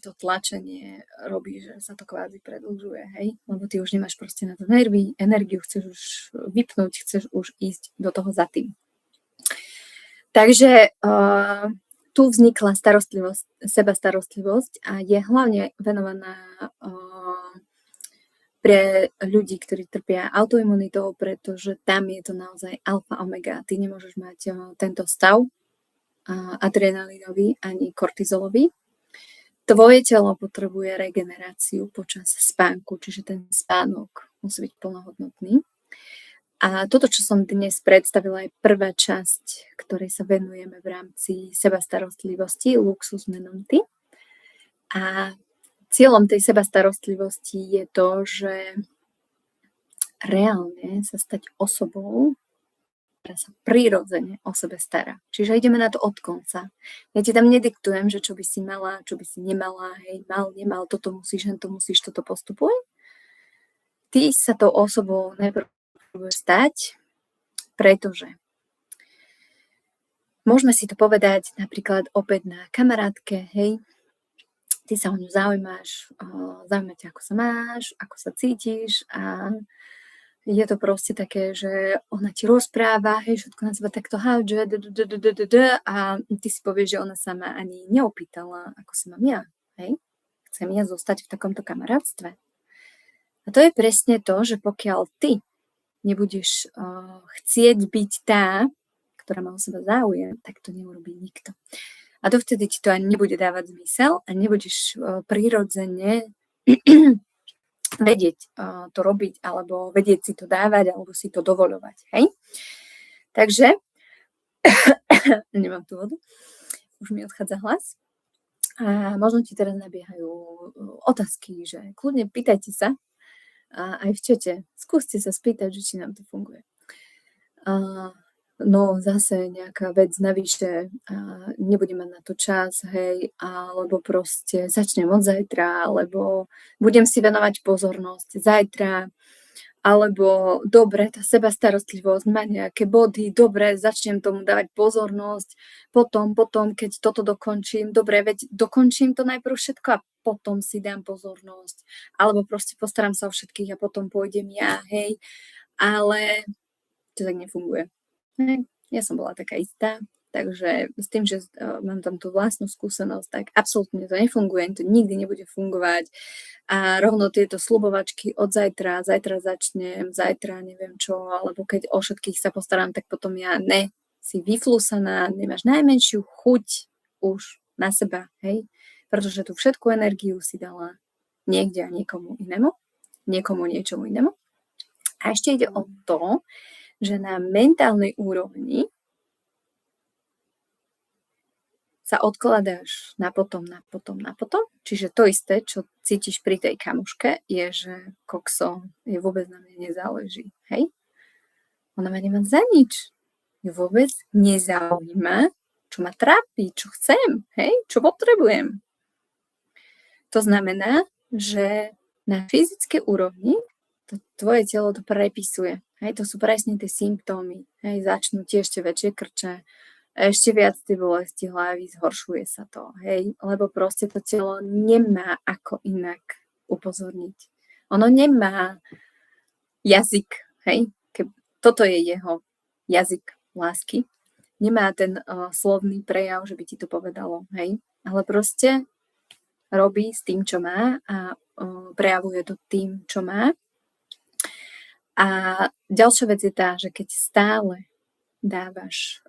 to tlačenie robí, že sa to kvázi predĺžuje, hej? Lebo ty už nemáš proste na to nervy, energiu, chceš už vypnúť, chceš už ísť do toho za tým. Takže tu vznikla sebastarostlivosť a je hlavne venovaná pre ľudí, ktorí trpia autoimunitou, pretože tam je to naozaj alfa omega. Ty nemôžeš mať tento stav adrenalinový ani kortizolový. Tvoje telo potrebuje regeneráciu počas spánku, čiže ten spánok musí byť plnohodnotný. A toto, čo som dnes predstavila, je prvá časť, ktorej sa venujeme v rámci sebastarostlivosti, luxus menonty. A cieľom tej sebastarostlivosti je to, že reálne sa stať osobou, ktorá sa prirodzene o sebe stará. Čiže ideme na to od konca. Ja ti tam nediktujem, že čo by si mala, čo by si nemala, hej, mal, nemal, toto musíš, to musíš, toto postupuj. Ty sa tou osobou najprv budeš stať, pretože môžeme si to povedať napríklad opäť na kamarátke, hej, ty sa o ňu zaujímaš, zaujíma ťa, ako sa máš, ako sa cítiš a je to proste také, že ona ti rozpráva, hej, všetko na seba takto hádže a ty si povieš, že ona sa ma ani neopýtala, ako sa mám ja, hej. Chcem ja zostať v takomto kamarátstve. A to je presne to, že pokiaľ ty nebudeš chcieť byť tá, ktorá má o seba záujem, tak to neurobí nikto. A dovtedy ti to ani nebude dávať zmysel a nebudeš prirodzene vedieť to robiť, alebo vedieť si to dávať, alebo si to dovoľovať. Hej? Takže, nemám tu vodu, už mi odchádza hlas. A možno ti teraz nabiehajú otázky, že kľudne pýtajte sa, a aj v čete. Skúste sa spýtať, že či nám to funguje. No zase nejaká vec navyše, nebudem mať na to čas, hej, alebo proste začnem od zajtra, alebo budem si venovať pozornosť zajtra, alebo dobre, tá sebastarostlivosť má nejaké body, dobre, začnem tomu dávať pozornosť, potom, keď toto dokončím, dobre, veď dokončím to najprv všetko a potom si dám pozornosť, alebo proste postaram sa o všetkých a potom pôjdem ja, hej, ale to tak nefunguje. Hej. Ja som bola taká istá, takže s tým, že mám tam tú vlastnú skúsenosť, tak absolútne to nefunguje, to nikdy nebude fungovať a rovno tieto sľubovačky od zajtra začnem, zajtra neviem čo, alebo keď o všetkých sa postaram, tak potom ja si vyflúsaná, nemáš najmenšiu chuť už na seba, hej, pretože tú všetku energiu si dala niekde a niekomu inému, niekomu niečomu inému. A ešte ide o to, že na mentálnej úrovni sa odkladáš na potom. Čiže to isté, čo cítiš pri tej kamuške, je, že kokso, je vôbec na mne nezáleží. Hej? Ona ma nemá za nič. Je vôbec nezaujíma, čo ma trápi, čo chcem, hej? Čo potrebujem. To znamená, že na fyzickej úrovni to tvoje telo to prepisuje. Hej, to sú presne tie symptómy. Hej, začnú ti ešte väčšie krče, ešte viac tie bolesti hlavy, zhoršuje sa to. Hej, lebo proste to telo nemá ako inak upozorniť. Ono nemá jazyk. Hej, toto je jeho jazyk lásky. Nemá ten slovný prejav, že by ti to povedalo. Hej, ale proste robí s tým, čo má a prejavuje to tým, čo má. A ďalšia vec je tá, že keď stále dávaš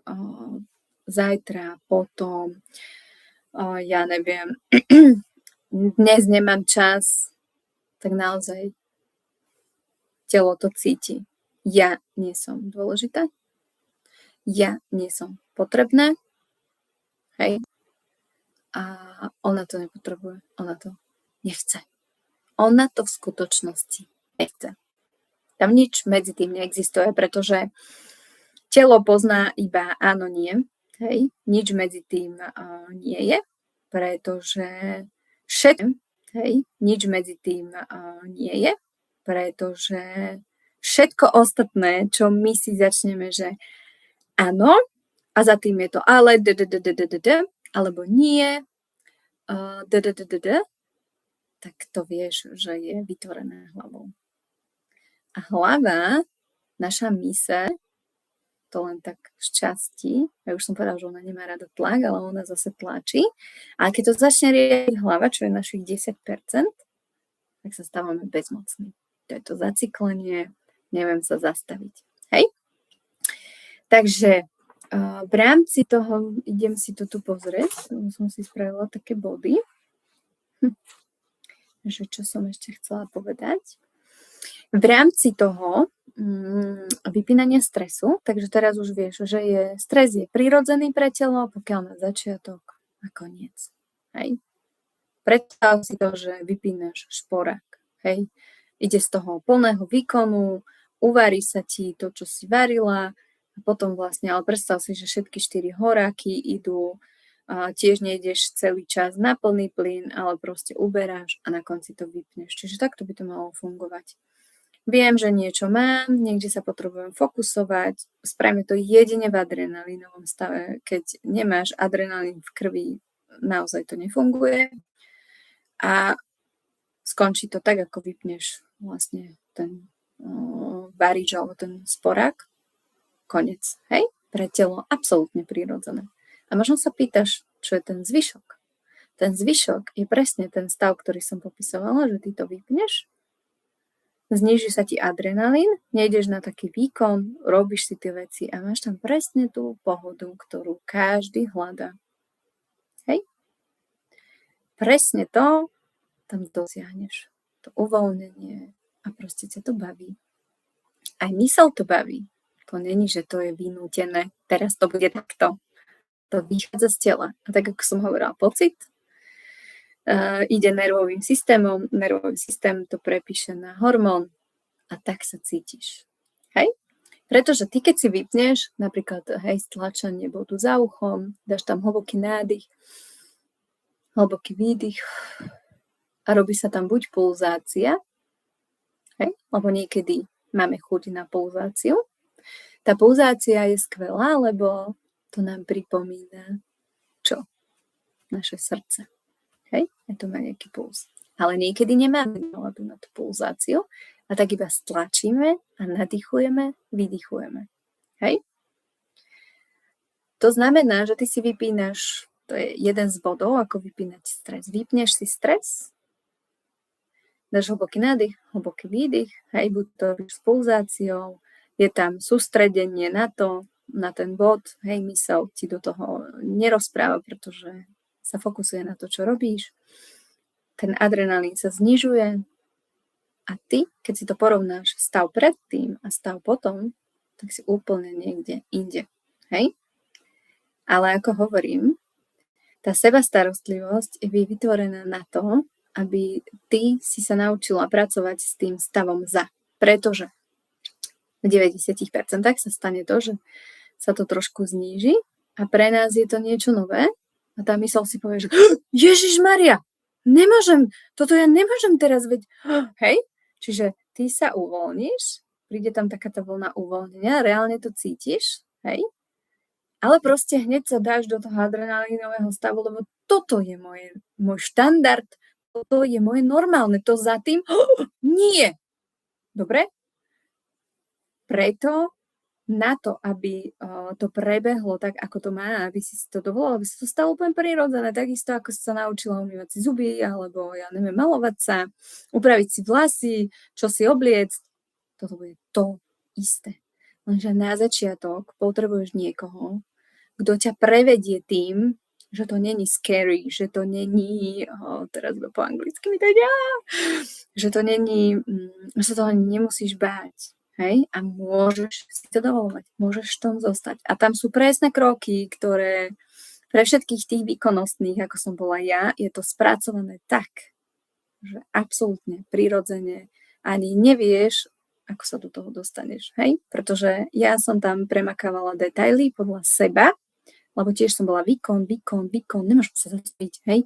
zajtra, potom, ja neviem, dnes nemám čas, tak naozaj telo to cíti. Ja nie som dôležitá. Ja nie som potrebná. Hej. A ona to nepotrebuje. Ona to nechce. Ona to v skutočnosti nechce. Tam nič medzi tým neexistuje, pretože telo pozná iba áno, nie. Hej. Nič medzi tým nie je, pretože všetko, hej, nič medzi tým nie je, pretože všetko ostatné, čo my si začneme, že áno, a za tým je to ale, alebo nie, tak to vieš, že je vytvorené hlavou. A hlava, naša myseľ, to len tak z časti, ja už som povedala, že ona nemá rada tlak, ale ona zase tlačí. A keď to začne riadiť hlava, čo je našich 10%, tak sa stávame bezmocní. To je to zacyklenie, neviem sa zastaviť. Hej? Takže v rámci toho, idem si to tu pozrieť, som si spravila také body, že čo som ešte chcela povedať. V rámci toho vypínania stresu, takže teraz už vieš, že stres je prirodzený pre telo, pokiaľ má začiatok a koniec. Hej. Predstav si to, že vypínaš šporák. Hej. Ide z toho plného výkonu, uvarí sa ti to, čo si varila a potom vlastne, ale predstav si, že všetky 4 horáky idú, tiež nejdeš celý čas na plný plyn, ale proste uberáš a na konci to vypneš. Čiže takto by to malo fungovať. Viem, že niečo mám, niekde sa potrebujem fokusovať, spravíme to jedine v adrenalínovom stave. Keď nemáš adrenalín v krvi, naozaj to nefunguje a skončí to tak, ako vypneš vlastne ten varíč alebo ten sporák. Konec, hej? Pre telo absolútne prirodzené. A možno sa pýtaš, čo je ten zvyšok. Ten zvyšok je presne ten stav, ktorý som popisovala, že ty to vypneš, zníži sa ti adrenalín, nejdeš na taký výkon, robíš si tie veci a máš tam presne tú pohodu, ktorú každý hľadá. Hej? Presne to tam dosiahneš. To uvoľnenie a proste ťa to baví. Aj myseľ to baví. To není, že to je vynútené. Teraz to bude takto. To vychádza z tela. A tak, ako som hovorila, pocit ide nervovým systémom, nervový systém to prepíše na hormón a tak sa cítiš. Hej? Pretože ty, keď si vypneš, napríklad stlačanie bodu za uchom, dáš tam hlboký nádych, hlboký výdych a robí sa tam buď pulzácia, hej? Lebo niekedy máme chuť na pulzáciu. Tá pulzácia je skvelá, lebo to nám pripomína čo? Naše srdce. Hej? Je to má nejaký puls. Ale niekedy nemáme náladu na tú pulzáciu a tak iba stlačíme a nadýchujeme, vydychujeme. Hej? To znamená, že ty si vypínaš, to je jeden z bodov, ako vypínať stres. Vypneš si stres, dáš hlboký nádych, hlboký výdych, hej, buď to robíš s pulzáciou, je tam sústredenie na to, na ten bod, hej, myseľ ti do toho nerozpráva, pretože sa fokusuje na to, čo robíš. Ten adrenalín sa znižuje a ty, keď si to porovnáš stav predtým a stav potom, tak si úplne niekde inde. Hej? Ale ako hovorím, tá sebastarostlivosť je vytvorená na to, aby ty si sa naučila pracovať s tým stavom za. Pretože v 90% sa stane to, že sa to trošku zníži a pre nás je to niečo nové. A tá myseľ si povie, že Ježišmaria, toto ja nemôžem teraz, veď, hej? Čiže ty sa uvoľníš, príde tam taká tá vlna uvoľnenia, reálne to cítiš, hej? Ale proste hneď sa dáš do toho adrenalínového stavu, lebo toto je môj štandard, toto je moje normálne, to za tým, nie. Dobre? Preto na to, aby to prebehlo tak, ako to má, aby si to dovolila, aby si to stalo úplne prirodzené, takisto ako si sa naučila umývať si zuby, alebo ja neviem, malovať sa, upraviť si vlasy, čo si obliecť. Toto bude to isté. Lenže na začiatok potrebuješ niekoho, kto ťa prevedie tým, že to není scary, že to není, teraz po anglicky mi to ide, že to není, že sa toho nemusíš báť. hej, a môžeš si to dovolovať, môžeš v tom zostať. A tam sú presné kroky, ktoré pre všetkých tých výkonnostných, ako som bola ja, je to spracované tak, že absolútne prirodzene ani nevieš, ako sa do toho dostaneš, hej? Pretože ja som tam premakávala detaily podľa seba, lebo tiež som bola výkon, nemôžem sa zastaviť, hej?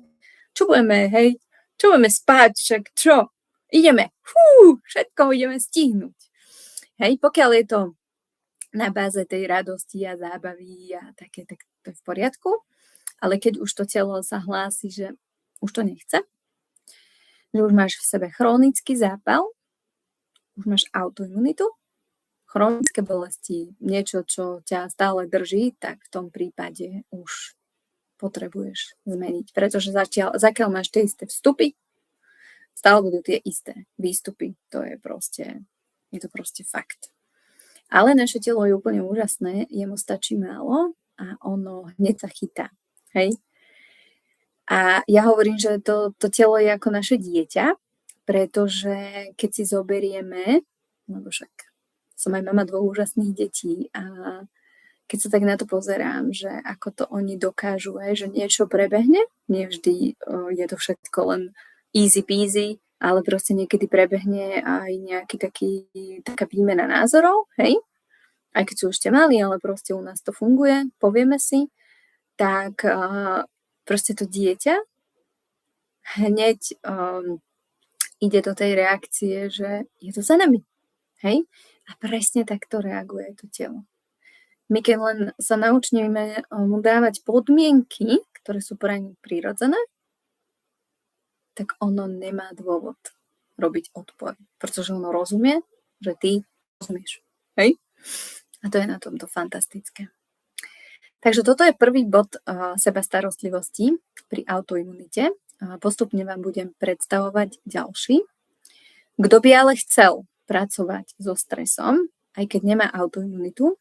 Čo budeme spať, však čo? Ideme, všetko ideme stihnúť. Hej, pokiaľ je to na báze tej radosti a zábavy a také, tak to je v poriadku. Ale keď už to telo sa hlási, že už to nechce, že už máš v sebe chronický zápal, už máš autoimunitu, chronické bolesti, niečo, čo ťa stále drží, tak v tom prípade už potrebuješ zmeniť. Pretože zakiaľ máš tie isté vstupy, stále budú tie isté výstupy. Je to proste fakt. Ale naše telo je úplne úžasné, jemu stačí málo a ono hneď sa chytá. Hej? A ja hovorím, že to telo je ako naše dieťa, pretože keď si zoberieme, lebo však som aj mama 2 úžasných detí a keď sa tak na to pozerám, že ako to oni dokážu, že niečo prebehne, nie vždy je to všetko len easy peasy, ale proste niekedy prebehne aj nejaký taká výmena názorov, hej? Aj keď sú ešte malí, ale proste u nás to funguje, povieme si, tak proste to dieťa hneď ide do tej reakcie, že je to za nami, hej? A presne takto reaguje to telo. My keď len sa naučíme mu dávať podmienky, ktoré sú pre ňu prirodzené, tak ono nemá dôvod robiť odpor, pretože ono rozumie, že ty rozumieš. Hej? A to je na tomto fantastické. Takže toto je prvý bod seba starostlivosti pri autoimunite. Postupne vám budem predstavovať ďalší. Kto by ale chcel pracovať so stresom, aj keď nemá autoimunitu,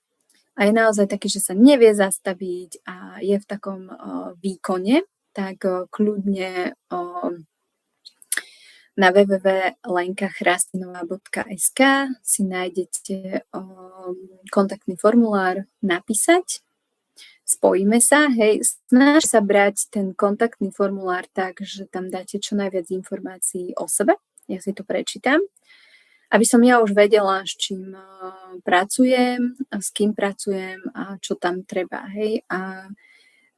a je naozaj taký, že sa nevie zastaviť a je v takom výkone, tak kľudne na www.lenkachrastinová.sk si nájdete kontaktný formulár napísať. Spojíme sa, hej, snaž sa brať ten kontaktný formulár tak, že tam dáte čo najviac informácií o sebe. Ja si to prečítam. Aby som ja už vedela, s čím pracujem, s kým pracujem a čo tam treba, hej. A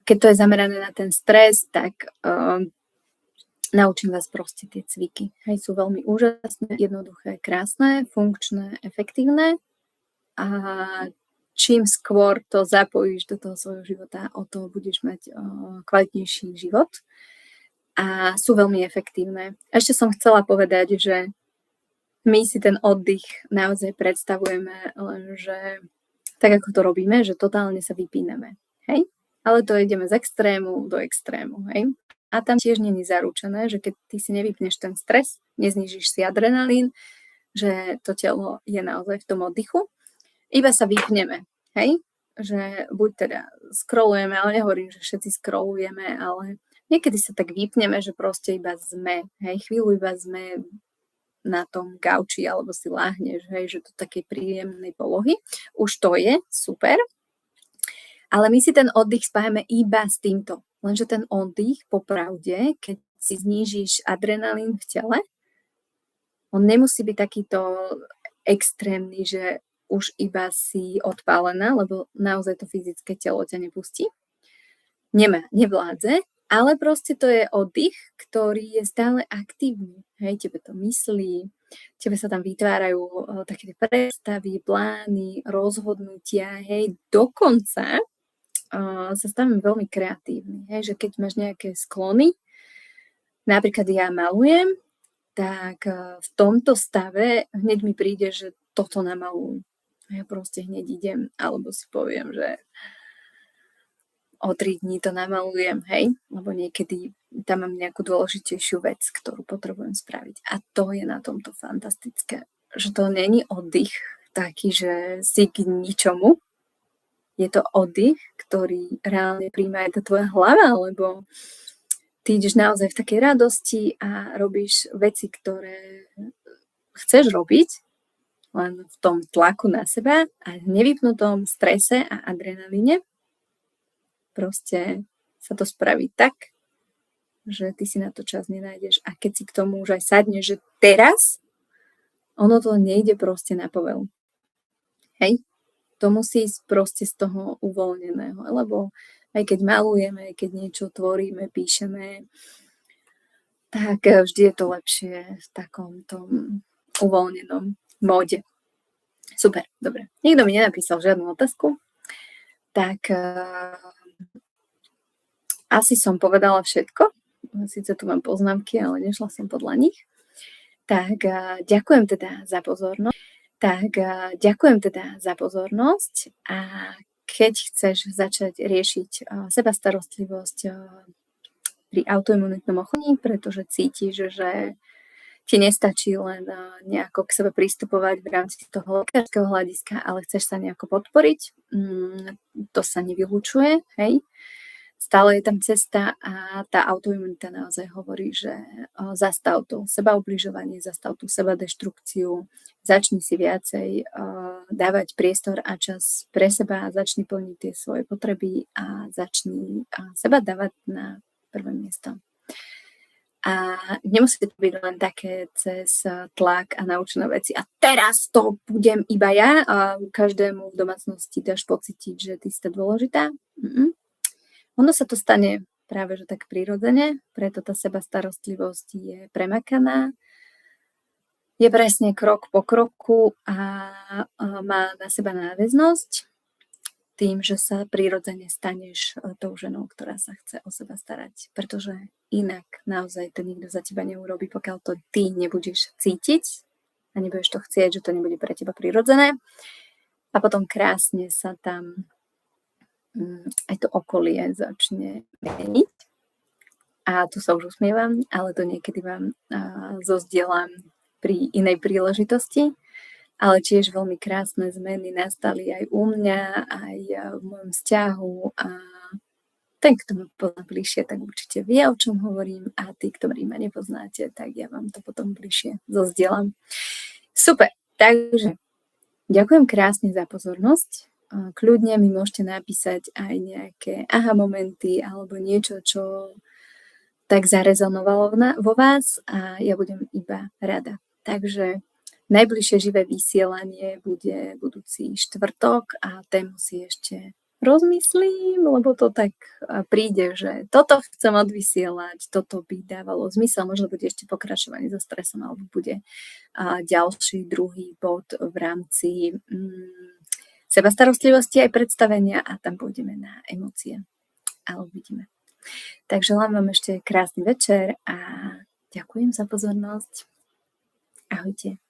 keď to je zamerané na ten stres, tak naučím vás proste tie cviky. Hej, sú veľmi úžasné, jednoduché, krásne, funkčné, efektívne a čím skôr to zapojíš do toho svojho života, o to budeš mať kvalitnejší život a sú veľmi efektívne. Ešte som chcela povedať, že my si ten oddych naozaj predstavujeme, lenže tak ako to robíme, že totálne sa vypíname. Hej? Ale to ideme z extrému do extrému. Hej? A tam tiež nie je zaručené, že keď ty si nevypneš ten stres, neznižíš si adrenalín, že to telo je naozaj v tom oddychu, iba sa vypneme. Hej? Že buď teda scrollujeme, ale nehovorím, že všetci scrollujeme, ale niekedy sa tak vypneme, že proste iba sme. Hej? Chvíľu iba sme na tom gauči alebo si láhneš, hej, že do takej príjemnej polohy. Už to je super. Ale my si ten oddych spájame iba s týmto. Lenže ten oddych, popravde, keď si znížiš adrenalín v tele, on nemusí byť takýto extrémny, že už iba si odpálená, lebo naozaj to fyzické telo ťa nepustí. Nevládze, ale proste to je oddych, ktorý je stále aktívny. Hej, tebe to myslí, tebe sa tam vytvárajú také predstavy, plány, rozhodnutia, hej, dokonca sa stavím veľmi kreatívny, hej, že keď máš nejaké sklony, napríklad ja malujem, tak v tomto stave hneď mi príde, že toto namalujem. Ja proste hneď idem, alebo si poviem, že o 3 dní to namalujem, hej, lebo niekedy tam mám nejakú dôležitejšiu vec, ktorú potrebujem spraviť. A to je na tomto fantastické, že to není oddych taký, že si k ničomu. Je to oddych, ktorý reálne príjma aj tá tvoja hlava, lebo ty ideš naozaj v takej radosti a robíš veci, ktoré chceš robiť len v tom tlaku na seba a nevypnutom strese a adrenalíne proste sa to spraví tak, že ty si na to čas nenájdeš a keď si k tomu už aj sadneš, že teraz ono to nejde proste na povel. Hej? To musí ísť proste z toho uvoľneného, lebo aj keď malujeme, aj keď niečo tvoríme, píšeme, tak vždy je to lepšie v takom tom uvoľnenom móde. Super, dobre. Nikto mi nenapísal žiadnu otázku, tak asi som povedala všetko. Sice tu mám poznámky, ale nešla som podľa nich. Tak ďakujem teda za pozornosť. A keď chceš začať riešiť seba starostlivosť pri autoimunitnom ochorení, pretože cítiš, že ti nestačí len nejako k sebe pristupovať v rámci toho lekárskeho hľadiska, ale chceš sa nejako podporiť, to sa nevylučuje, hej. Stále je tam cesta a tá autoimunita naozaj hovorí, že zastav to sebaubližovanie, zastav tú sebadeštrukciu, začni si viacej dávať priestor a čas pre seba, začni plniť tie svoje potreby a začni seba dávať na prvé miesto. A nemusí to byť len také cez tlak a naučené veci. A teraz to budem iba ja a každému v domácnosti dáš pocítiť, že ty si to dôležitá. Ono sa to stane práve že tak prirodzene, preto tá seba starostlivosť je premakaná, je presne krok po kroku a má na seba náväznosť tým, že sa prirodzene staneš tou ženou, ktorá sa chce o seba starať, pretože inak naozaj to nikto za teba neurobí, pokiaľ to ty nebudeš cítiť a nebudeš to chcieť, že to nebude pre teba prirodzené. A potom krásne sa tam aj to okolie začne meniť. A tu sa už usmievam, ale to niekedy vám zozdielam pri inej príležitosti. Ale tiež veľmi krásne zmeny nastali aj u mňa, aj v mojom vzťahu. A ten, kto ma pozná bližšie, tak určite vie, o čom hovorím. A tí, ktorí ma nepoznáte, tak ja vám to potom bližšie zozdielam. Super, takže ďakujem krásne za pozornosť. Kľudne mi môžete napísať aj nejaké aha momenty alebo niečo, čo tak zarezonovalo vo vás a ja budem iba rada. Takže najbližšie živé vysielanie bude budúci štvrtok a tému si ešte rozmyslím, lebo to tak príde, že toto chcem odvysielať, toto by dávalo zmysel, možno bude ešte pokračovanie so stresom alebo bude ďalší druhý bod v rámci seba starostlivosti aj predstavenia a tam pôjdeme na emócie. Ale uvidíme. Tak želám vám ešte krásny večer a ďakujem za pozornosť. Ahojte.